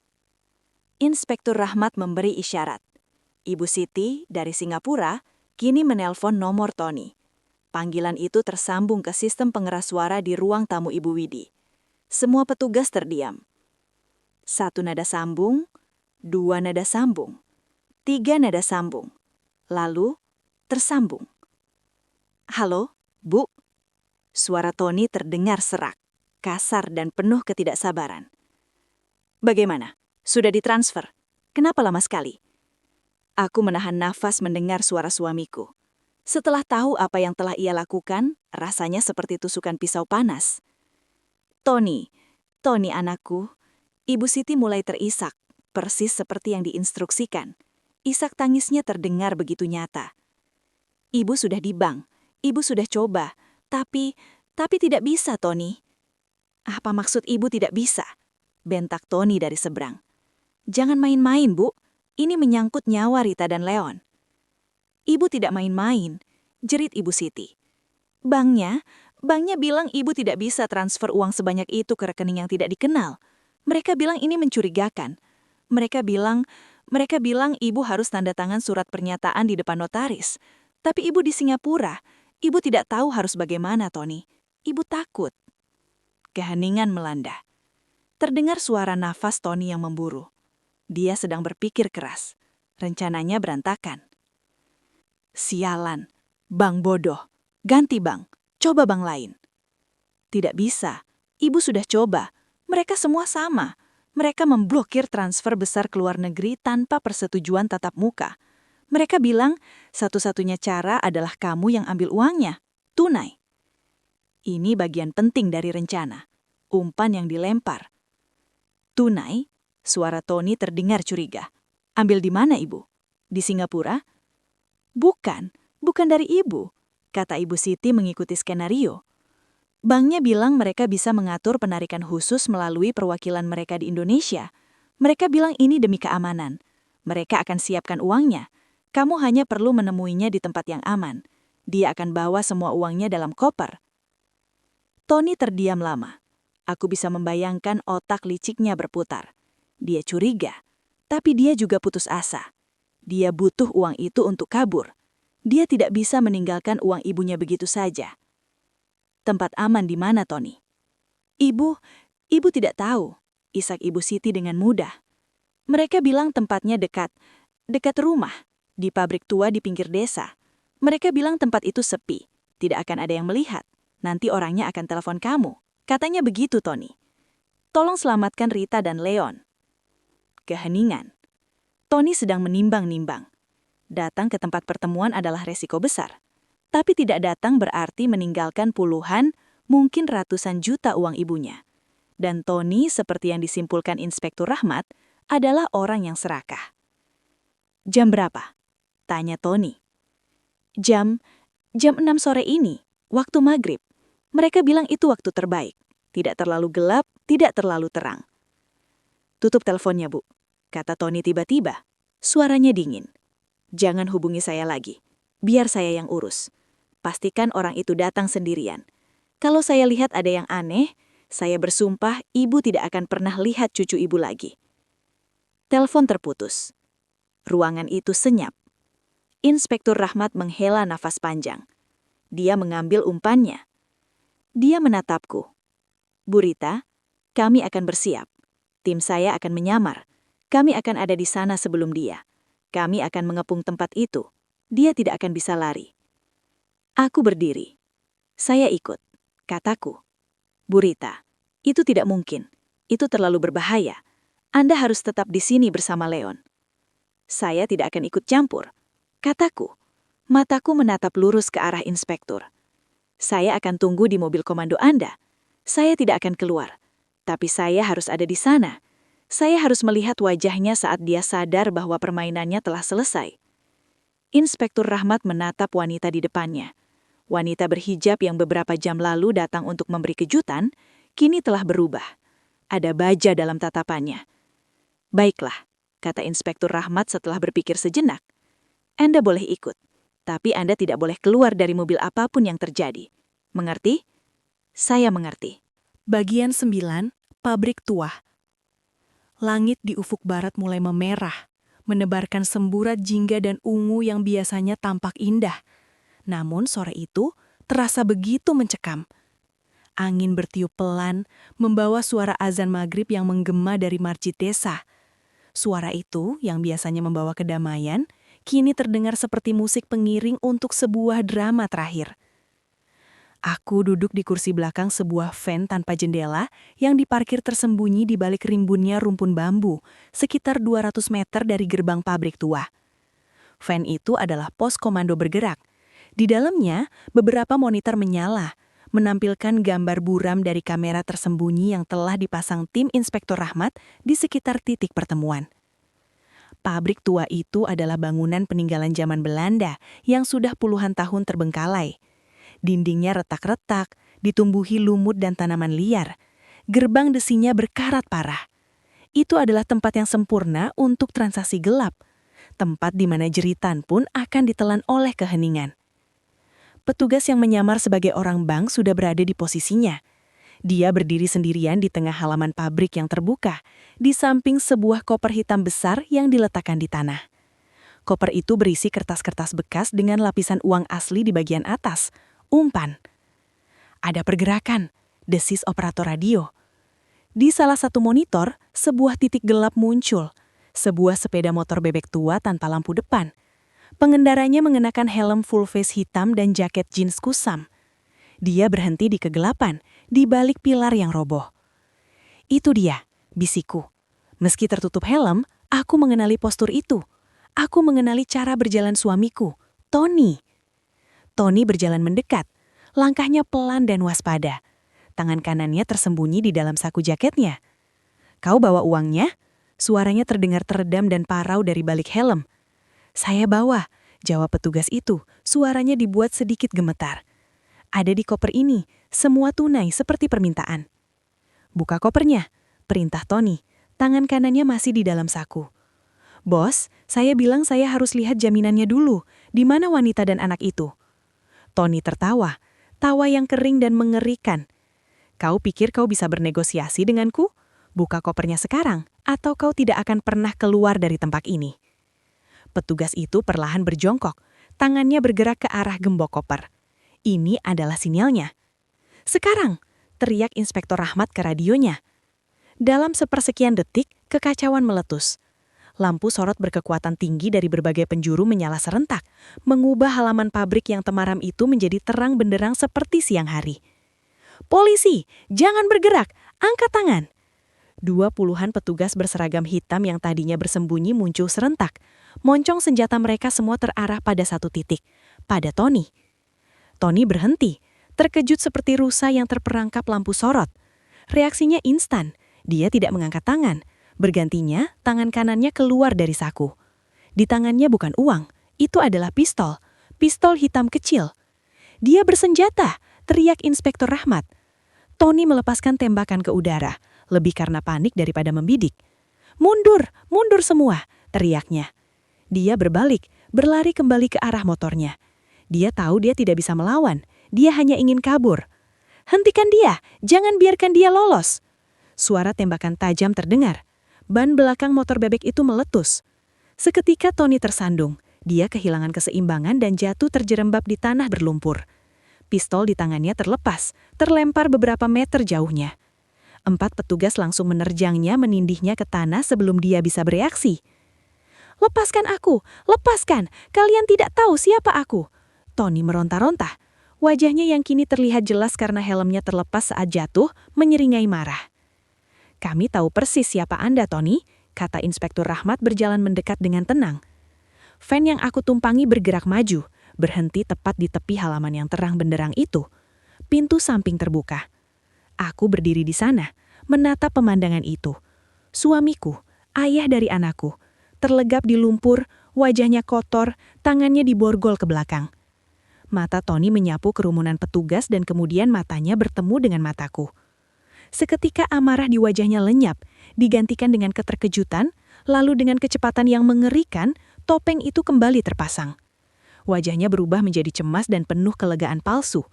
Inspektur Rahmat memberi isyarat. Ibu Siti dari Singapura kini menelpon nomor Tony. Panggilan itu tersambung ke sistem pengeras suara di ruang tamu Ibu Widi. Semua petugas terdiam. 1 nada sambung, 2 nada sambung, 3 nada sambung. Lalu tersambung. Halo? Bu, suara Tony terdengar serak, kasar dan penuh ketidaksabaran. Bagaimana? Sudah ditransfer? Kenapa lama sekali? Aku menahan nafas mendengar suara suamiku. Setelah tahu apa yang telah ia lakukan, rasanya seperti tusukan pisau panas. Tony anakku, Ibu Siti mulai terisak, persis seperti yang diinstruksikan. Isak tangisnya terdengar begitu nyata. Ibu sudah di bank. Ibu sudah coba, tapi tidak bisa, Tony. Apa maksud Ibu tidak bisa? Bentak Tony dari seberang. Jangan main-main, Bu. Ini menyangkut nyawa Rita dan Leon. Ibu tidak main-main, jerit Ibu Siti. Banknya bilang Ibu tidak bisa transfer uang sebanyak itu ke rekening yang tidak dikenal. Mereka bilang ini mencurigakan. Mereka bilang Ibu harus tanda tangan surat pernyataan di depan notaris. Tapi Ibu di Singapura. Ibu tidak tahu harus bagaimana, Tony. Ibu takut. Keheningan melanda. Terdengar suara nafas Tony yang memburu. Dia sedang berpikir keras. Rencananya berantakan. Sialan, bank bodoh. Ganti bank, coba bank lain. Tidak bisa, ibu sudah coba. Mereka semua sama. Mereka memblokir transfer besar ke luar negeri tanpa persetujuan tatap muka. Mereka bilang, satu-satunya cara adalah kamu yang ambil uangnya, tunai. Ini bagian penting dari rencana. Umpan yang dilempar. Tunai, suara Tony terdengar curiga. Ambil di mana, Ibu? Di Singapura? Bukan dari Ibu, kata Ibu Siti mengikuti skenario. Banknya bilang mereka bisa mengatur penarikan khusus melalui perwakilan mereka di Indonesia. Mereka bilang ini demi keamanan. Mereka akan siapkan uangnya. Kamu hanya perlu menemuinya di tempat yang aman. Dia akan bawa semua uangnya dalam koper. Tony terdiam lama. Aku bisa membayangkan otak liciknya berputar. Dia curiga, tapi dia juga putus asa. Dia butuh uang itu untuk kabur. Dia tidak bisa meninggalkan uang ibunya begitu saja. Tempat aman di mana, Tony? Ibu tidak tahu, isak Ibu Siti dengan mudah. Mereka bilang tempatnya dekat rumah, di pabrik tua di pinggir desa. Mereka bilang tempat itu sepi, tidak akan ada yang melihat. Nanti orangnya akan telepon kamu. Katanya begitu, Tony. Tolong selamatkan Rita dan Leon. Keheningan. Tony sedang menimbang-nimbang. Datang ke tempat pertemuan adalah resiko besar. Tapi tidak datang berarti meninggalkan puluhan, mungkin ratusan juta uang ibunya. Dan Tony, seperti yang disimpulkan Inspektur Rahmat, adalah orang yang serakah. Jam berapa? Tanya Tony. Jam 6 sore ini, waktu maghrib. Mereka bilang itu waktu terbaik. Tidak terlalu gelap, tidak terlalu terang. Tutup teleponnya, Bu, kata Tony tiba-tiba. Suaranya dingin. Jangan hubungi saya lagi. Biar saya yang urus. Pastikan orang itu datang sendirian. Kalau saya lihat ada yang aneh, saya bersumpah ibu tidak akan pernah lihat cucu ibu lagi. Telepon terputus. Ruangan itu senyap. Inspektur Rahmat menghela nafas panjang. Dia mengambil umpannya. Dia menatapku. Bu Rita, kami akan bersiap. Tim saya akan menyamar. Kami akan ada di sana sebelum dia. Kami akan mengepung tempat itu. Dia tidak akan bisa lari. Aku berdiri. Saya ikut, kataku. Bu Rita, itu tidak mungkin. Itu terlalu berbahaya. Anda harus tetap di sini bersama Leon. Saya tidak akan ikut campur, kataku. Mataku menatap lurus ke arah inspektur. Saya akan tunggu di mobil komando Anda. Saya tidak akan keluar. Tapi saya harus ada di sana. Saya harus melihat wajahnya saat dia sadar bahwa permainannya telah selesai. Inspektur Rahmat menatap wanita di depannya. Wanita berhijab yang beberapa jam lalu datang untuk memberi kejutan, kini telah berubah. Ada baja dalam tatapannya. Baiklah, kata Inspektur Rahmat setelah berpikir sejenak. Anda boleh ikut, tapi Anda tidak boleh keluar dari mobil apapun yang terjadi. Mengerti? Saya mengerti. Bagian 9, Pabrik Tua. Langit di ufuk barat mulai memerah, menebarkan semburat jingga dan ungu yang biasanya tampak indah. Namun sore itu terasa begitu mencekam. Angin bertiup pelan, membawa suara azan maghrib yang menggema dari marjit desa. Suara itu, yang biasanya membawa kedamaian, kini terdengar seperti musik pengiring untuk sebuah drama terakhir. Aku duduk di kursi belakang sebuah van tanpa jendela yang diparkir tersembunyi di balik rimbunnya rumpun bambu, sekitar 200 meter dari gerbang pabrik tua. Van itu adalah pos komando bergerak. Di dalamnya, beberapa monitor menyala, menampilkan gambar buram dari kamera tersembunyi yang telah dipasang tim Inspektur Rahmat di sekitar titik pertemuan. Pabrik tua itu adalah bangunan peninggalan zaman Belanda yang sudah puluhan tahun terbengkalai. Dindingnya retak-retak, ditumbuhi lumut dan tanaman liar. Gerbang besinya berkarat parah. Itu adalah tempat yang sempurna untuk transaksi gelap. Tempat di mana jeritan pun akan ditelan oleh keheningan. Petugas yang menyamar sebagai orang bank sudah berada di posisinya. Dia berdiri sendirian di tengah halaman pabrik yang terbuka, di samping sebuah koper hitam besar yang diletakkan di tanah. Koper itu berisi kertas-kertas bekas dengan lapisan uang asli di bagian atas, umpan. Ada pergerakan, desis operator radio. Di salah satu monitor, sebuah titik gelap muncul, sebuah sepeda motor bebek tua tanpa lampu depan. Pengendaranya mengenakan helm full face hitam dan jaket jeans kusam. Dia berhenti di kegelapan, di balik pilar yang roboh. Itu dia, bisikku. Meski tertutup helm, aku mengenali postur itu. Aku mengenali cara berjalan suamiku, Tony. Tony berjalan mendekat, langkahnya pelan dan waspada. Tangan kanannya tersembunyi di dalam saku jaketnya. Kau bawa uangnya? Suaranya terdengar teredam dan parau dari balik helm. Saya bawa, jawab petugas itu. Suaranya dibuat sedikit gemetar. Ada di koper ini, semua tunai seperti permintaan. Buka kopernya, perintah Tony. Tangan kanannya masih di dalam saku. Bos, saya bilang saya harus lihat jaminannya dulu. Di mana wanita dan anak itu? Tony tertawa, tawa yang kering dan mengerikan. Kau pikir kau bisa bernegosiasi denganku? Buka kopernya sekarang, atau kau tidak akan pernah keluar dari tempat ini. Petugas itu perlahan berjongkok, tangannya bergerak ke arah gembok koper. Ini adalah sinyalnya. Sekarang, teriak Inspektur Rahmat ke radionya. Dalam sepersekian detik, kekacauan meletus. Lampu sorot berkekuatan tinggi dari berbagai penjuru menyala serentak, mengubah halaman pabrik yang temaram itu menjadi terang benderang seperti siang hari. Polisi, jangan bergerak, angkat tangan. 20-an petugas berseragam hitam yang tadinya bersembunyi muncul serentak. Moncong senjata mereka semua terarah pada satu titik, pada Tony. Tony berhenti, terkejut seperti rusa yang terperangkap lampu sorot. Reaksinya instan, dia tidak mengangkat tangan. Bergantinya, tangan kanannya keluar dari saku. Di tangannya bukan uang, itu adalah pistol hitam kecil. Dia bersenjata, teriak Inspektur Rahmat. Tony melepaskan tembakan ke udara, lebih karena panik daripada membidik. Mundur, mundur semua, teriaknya. Dia berbalik, berlari kembali ke arah motornya. Dia tahu dia tidak bisa melawan, dia hanya ingin kabur. Hentikan dia, jangan biarkan dia lolos. Suara tembakan tajam terdengar. Ban belakang motor bebek itu meletus. Seketika Tony tersandung, dia kehilangan keseimbangan dan jatuh terjerembab di tanah berlumpur. Pistol di tangannya terlepas, terlempar beberapa meter jauhnya. 4 petugas langsung menerjangnya, menindihnya ke tanah sebelum dia bisa bereaksi. Lepaskan aku, lepaskan, kalian tidak tahu siapa aku. Tony meronta-ronta. Wajahnya yang kini terlihat jelas karena helmnya terlepas saat jatuh, menyeringai marah. Kami tahu persis siapa Anda, Tony, kata Inspektur Rahmat berjalan mendekat dengan tenang. Van yang aku tumpangi bergerak maju, berhenti tepat di tepi halaman yang terang benderang itu. Pintu samping terbuka. Aku berdiri di sana, menatap pemandangan itu. Suamiku, ayah dari anakku, terlegap di lumpur, wajahnya kotor, tangannya diborgol ke belakang. Mata Tony menyapu kerumunan petugas dan kemudian matanya bertemu dengan mataku. Seketika amarah di wajahnya lenyap, digantikan dengan keterkejutan, lalu dengan kecepatan yang mengerikan, topeng itu kembali terpasang. Wajahnya berubah menjadi cemas dan penuh kelegaan palsu.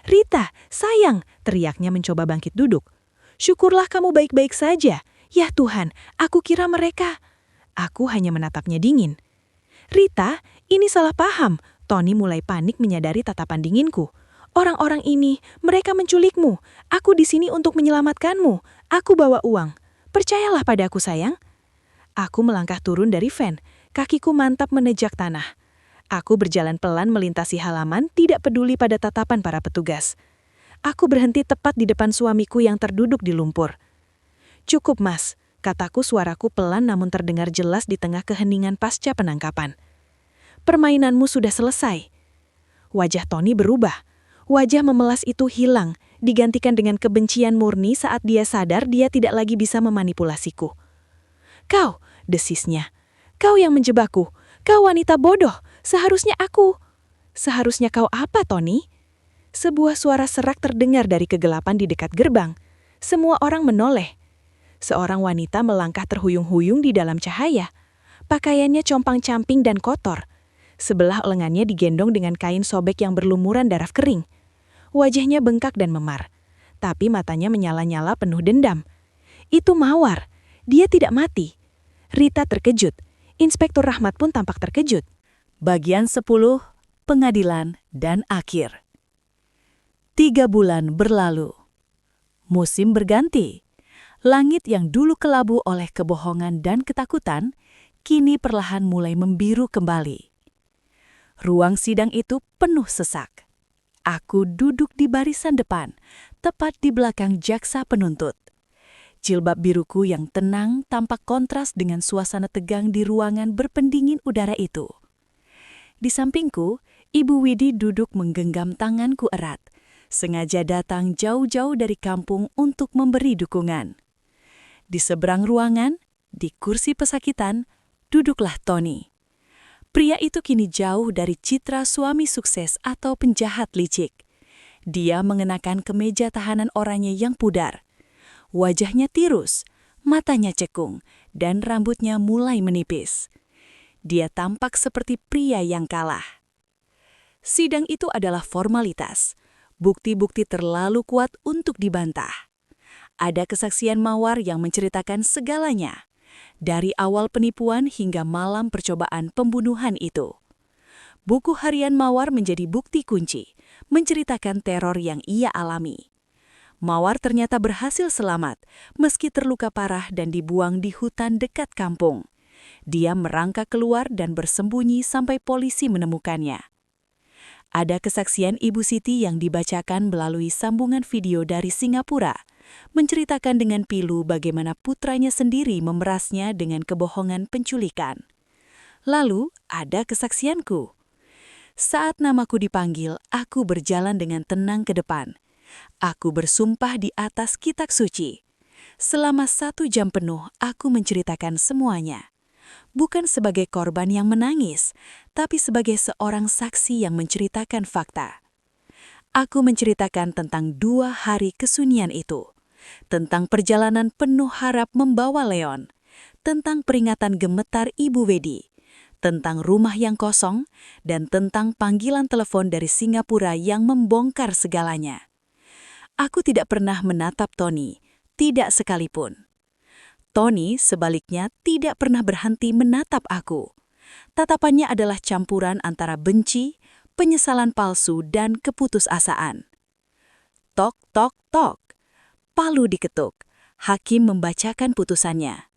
Rita, sayang, teriaknya mencoba bangkit duduk. Syukurlah kamu baik-baik saja. Ya Tuhan, aku kira mereka. Aku hanya menatapnya dingin. Rita, ini salah paham. Tony mulai panik menyadari tatapan dinginku. Orang-orang ini, mereka menculikmu. Aku di sini untuk menyelamatkanmu. Aku bawa uang. Percayalah padaku, sayang. Aku melangkah turun dari van. Kakiku mantap menejak tanah. Aku berjalan pelan melintasi halaman, tidak peduli pada tatapan para petugas. Aku berhenti tepat di depan suamiku yang terduduk di lumpur. Cukup, Mas, kataku, suaraku pelan namun terdengar jelas di tengah keheningan pasca penangkapan. Permainanmu sudah selesai. Wajah Tony berubah. Wajah memelas itu hilang, digantikan dengan kebencian murni saat dia sadar dia tidak lagi bisa memanipulasiku. Kau, desisnya. Kau yang menjebakku. Kau wanita bodoh. Seharusnya aku. Seharusnya kau apa, Tony? Sebuah suara serak terdengar dari kegelapan di dekat gerbang. Semua orang menoleh. Seorang wanita melangkah terhuyung-huyung di dalam cahaya. Pakaiannya compang-camping dan kotor. Sebelah lengannya digendong dengan kain sobek yang berlumuran darah kering. Wajahnya bengkak dan memar. Tapi matanya menyala-nyala penuh dendam. Itu Mawar. Dia tidak mati. Rita terkejut. Inspektur Rahmat pun tampak terkejut. Bagian 10, Pengadilan dan Akhir. 3 bulan berlalu. Musim berganti. Langit yang dulu kelabu oleh kebohongan dan ketakutan, kini perlahan mulai membiru kembali. Ruang sidang itu penuh sesak. Aku duduk di barisan depan, tepat di belakang jaksa penuntut. Jilbab biruku yang tenang tampak kontras dengan suasana tegang di ruangan berpendingin udara itu. Di sampingku, Ibu Widi duduk menggenggam tanganku erat, sengaja datang jauh-jauh dari kampung untuk memberi dukungan. Di seberang ruangan, di kursi pesakitan, duduklah Tony. Pria itu kini jauh dari citra suami sukses atau penjahat licik. Dia mengenakan kemeja tahanan oranye yang pudar. Wajahnya tirus, matanya cekung, dan rambutnya mulai menipis. Dia tampak seperti pria yang kalah. Sidang itu adalah formalitas. Bukti-bukti terlalu kuat untuk dibantah. Ada kesaksian Mawar yang menceritakan segalanya, dari awal penipuan hingga malam percobaan pembunuhan itu. Buku harian Mawar menjadi bukti kunci, menceritakan teror yang ia alami. Mawar ternyata berhasil selamat, meski terluka parah dan dibuang di hutan dekat kampung. Dia merangkak keluar dan bersembunyi sampai polisi menemukannya. Ada kesaksian Ibu Siti yang dibacakan melalui sambungan video dari Singapura, menceritakan dengan pilu bagaimana putranya sendiri memerasnya dengan kebohongan penculikan. Lalu ada kesaksianku. Saat namaku dipanggil, aku berjalan dengan tenang ke depan. Aku bersumpah di atas kitab suci. Selama 1 jam penuh, aku menceritakan semuanya. Bukan sebagai korban yang menangis, tapi sebagai seorang saksi yang menceritakan fakta. Aku menceritakan tentang 2 hari kesunyian itu, tentang perjalanan penuh harap membawa Leon, tentang peringatan gemetar Ibu Wedi, tentang rumah yang kosong, dan tentang panggilan telepon dari Singapura yang membongkar segalanya. Aku tidak pernah menatap Tony, tidak sekalipun. Tony sebaliknya tidak pernah berhenti menatap aku. Tatapannya adalah campuran antara benci, penyesalan palsu, dan keputusasaan. Tok, tok, tok. Palu diketuk. Hakim membacakan putusannya.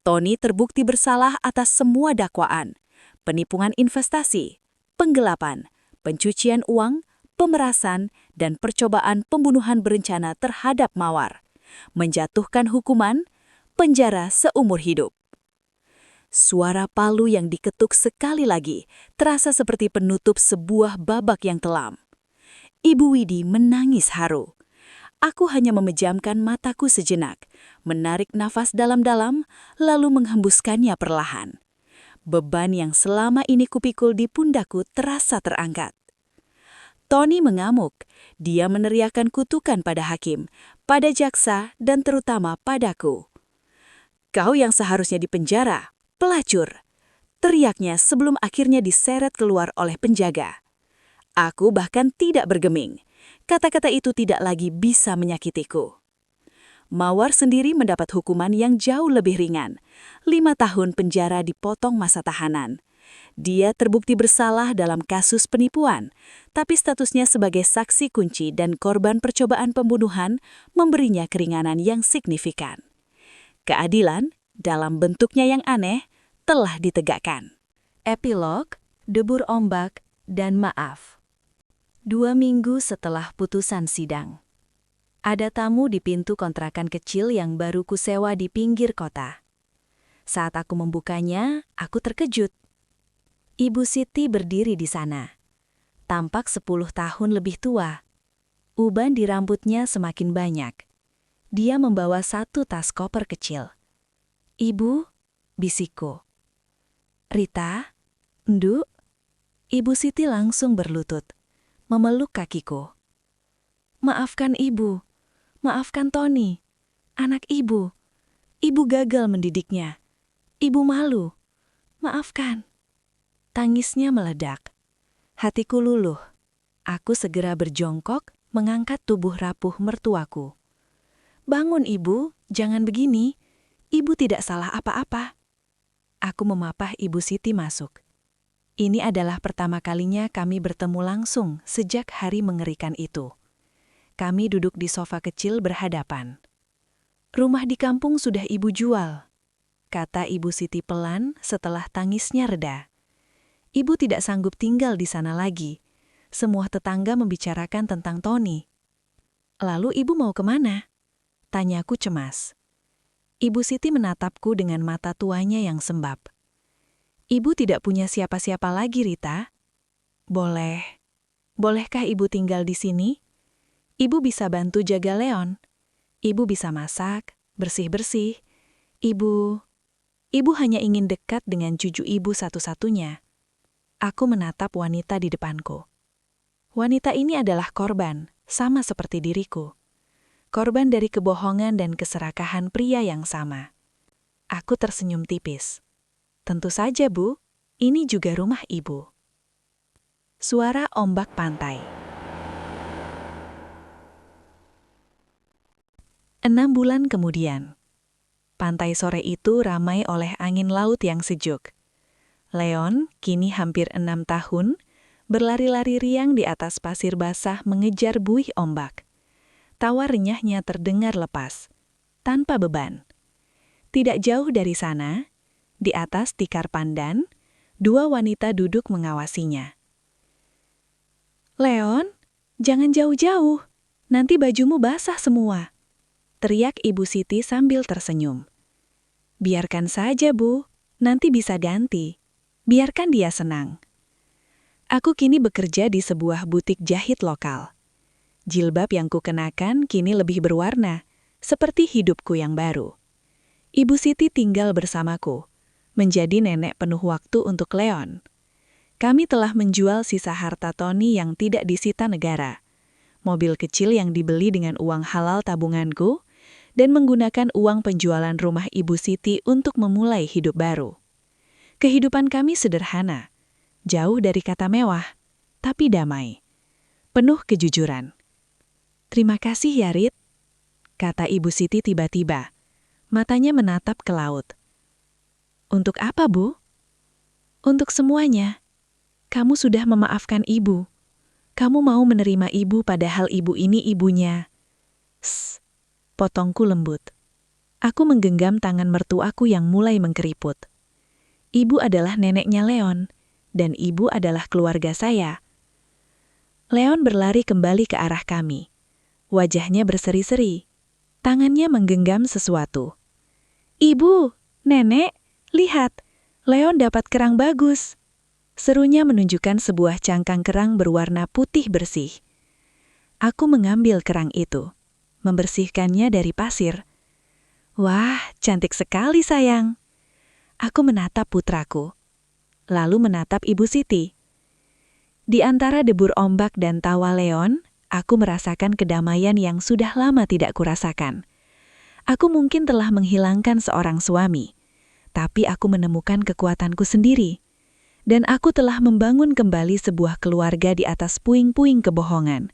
Tony terbukti bersalah atas semua dakwaan. Penipuan investasi, penggelapan, pencucian uang, pemerasan, dan percobaan pembunuhan berencana terhadap Mawar. Menjatuhkan hukuman penjara seumur hidup. Suara palu yang diketuk sekali lagi terasa seperti penutup sebuah babak yang kelam. Ibu Widi menangis haru. Aku hanya memejamkan mataku sejenak, menarik nafas dalam-dalam, lalu menghembuskannya perlahan. Beban yang selama ini kupikul di pundakku terasa terangkat. Tony mengamuk. Dia meneriakkan kutukan pada hakim, pada jaksa, dan terutama padaku. "Kau yang seharusnya dipenjara, pelacur!" teriaknya sebelum akhirnya diseret keluar oleh penjaga. Aku bahkan tidak bergeming. Kata-kata itu tidak lagi bisa menyakitiku. Mawar sendiri mendapat hukuman yang jauh lebih ringan. 5 tahun penjara dipotong masa tahanan. Dia terbukti bersalah dalam kasus penipuan, tapi statusnya sebagai saksi kunci dan korban percobaan pembunuhan memberinya keringanan yang signifikan. Keadilan, dalam bentuknya yang aneh, telah ditegakkan. Epilog, debur ombak, dan maaf. 2 minggu setelah putusan sidang. Ada tamu di pintu kontrakan kecil yang baru kusewa di pinggir kota. Saat aku membukanya, aku terkejut. Ibu Siti berdiri di sana. Tampak 10 tahun lebih tua. Uban di rambutnya semakin banyak. Dia membawa 1 tas koper kecil. "Ibu," bisikku. "Rita, Nduk." Ibu Siti langsung berlutut, memeluk kakiku. "Maafkan Ibu, maafkan Tony, anak Ibu. Ibu gagal mendidiknya. Ibu malu. Maafkan." Tangisnya meledak. Hatiku luluh. Aku segera berjongkok, mengangkat tubuh rapuh mertuaku. "Bangun Ibu, jangan begini. Ibu tidak salah apa-apa." Aku memapah Ibu Siti masuk. Ini adalah pertama kalinya kami bertemu langsung sejak hari mengerikan itu. Kami duduk di sofa kecil berhadapan. "Rumah di kampung sudah Ibu jual," kata Ibu Siti pelan setelah tangisnya reda. Ibu tidak sanggup tinggal di sana lagi. Semua tetangga membicarakan tentang Tony. Lalu ibu mau kemana? Tanyaku cemas. Ibu Siti menatapku dengan mata tuanya yang sembab. Ibu tidak punya siapa-siapa lagi, Rita. Bolehkah ibu tinggal di sini? Ibu bisa bantu jaga Leon. Ibu bisa masak, bersih-bersih. Ibu hanya ingin dekat dengan cucu ibu satu-satunya. Aku menatap wanita di depanku. Wanita ini adalah korban, sama seperti diriku. Korban dari kebohongan dan keserakahan pria yang sama. Aku tersenyum tipis. Tentu saja, Bu. Ini juga rumah ibu. Suara ombak pantai. 6 bulan kemudian. Pantai sore itu ramai oleh angin laut yang sejuk. Leon, kini hampir 6 tahun, berlari-lari riang di atas pasir basah mengejar buih ombak. Tawa renyahnya terdengar lepas, tanpa beban. Tidak jauh dari sana, di atas tikar pandan, 2 wanita duduk mengawasinya. "Leon, jangan jauh-jauh, nanti bajumu basah semua," teriak Ibu Siti sambil tersenyum. "Biarkan saja, Bu, nanti bisa ganti. Biarkan dia senang." Aku kini bekerja di sebuah butik jahit lokal. Jilbab yang kukenakan kini lebih berwarna, seperti hidupku yang baru. Ibu Siti tinggal bersamaku, menjadi nenek penuh waktu untuk Leon. Kami telah menjual sisa harta Tony yang tidak disita negara, mobil kecil yang dibeli dengan uang halal tabunganku, dan menggunakan uang penjualan rumah Ibu Siti untuk memulai hidup baru. Kehidupan kami sederhana, jauh dari kata mewah, tapi damai, penuh kejujuran. "Terima kasih ya, Rit," kata Ibu Siti tiba-tiba. Matanya menatap ke laut. "Untuk apa, Bu?" "Untuk semuanya. Kamu sudah memaafkan ibu. Kamu mau menerima ibu padahal ibu ini ibunya." "Shh," potongku lembut. Aku menggenggam tangan mertuaku yang mulai mengkeriput. Ibu adalah neneknya Leon, dan ibu adalah keluarga saya. Leon berlari kembali ke arah kami. Wajahnya berseri-seri. Tangannya menggenggam sesuatu. "Ibu, nenek, lihat, Leon dapat kerang bagus." Serunya menunjukkan sebuah cangkang kerang berwarna putih bersih. Aku mengambil kerang itu, membersihkannya dari pasir. "Wah, cantik sekali, sayang." Aku menatap putraku, lalu menatap Ibu Siti. Di antara debur ombak dan tawa Leon, aku merasakan kedamaian yang sudah lama tidak kurasakan. Aku mungkin telah menghilangkan seorang suami, tapi aku menemukan kekuatanku sendiri. Dan aku telah membangun kembali sebuah keluarga di atas puing-puing kebohongan,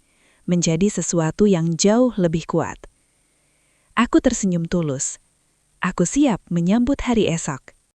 menjadi sesuatu yang jauh lebih kuat. Aku tersenyum tulus. Aku siap menyambut hari esok.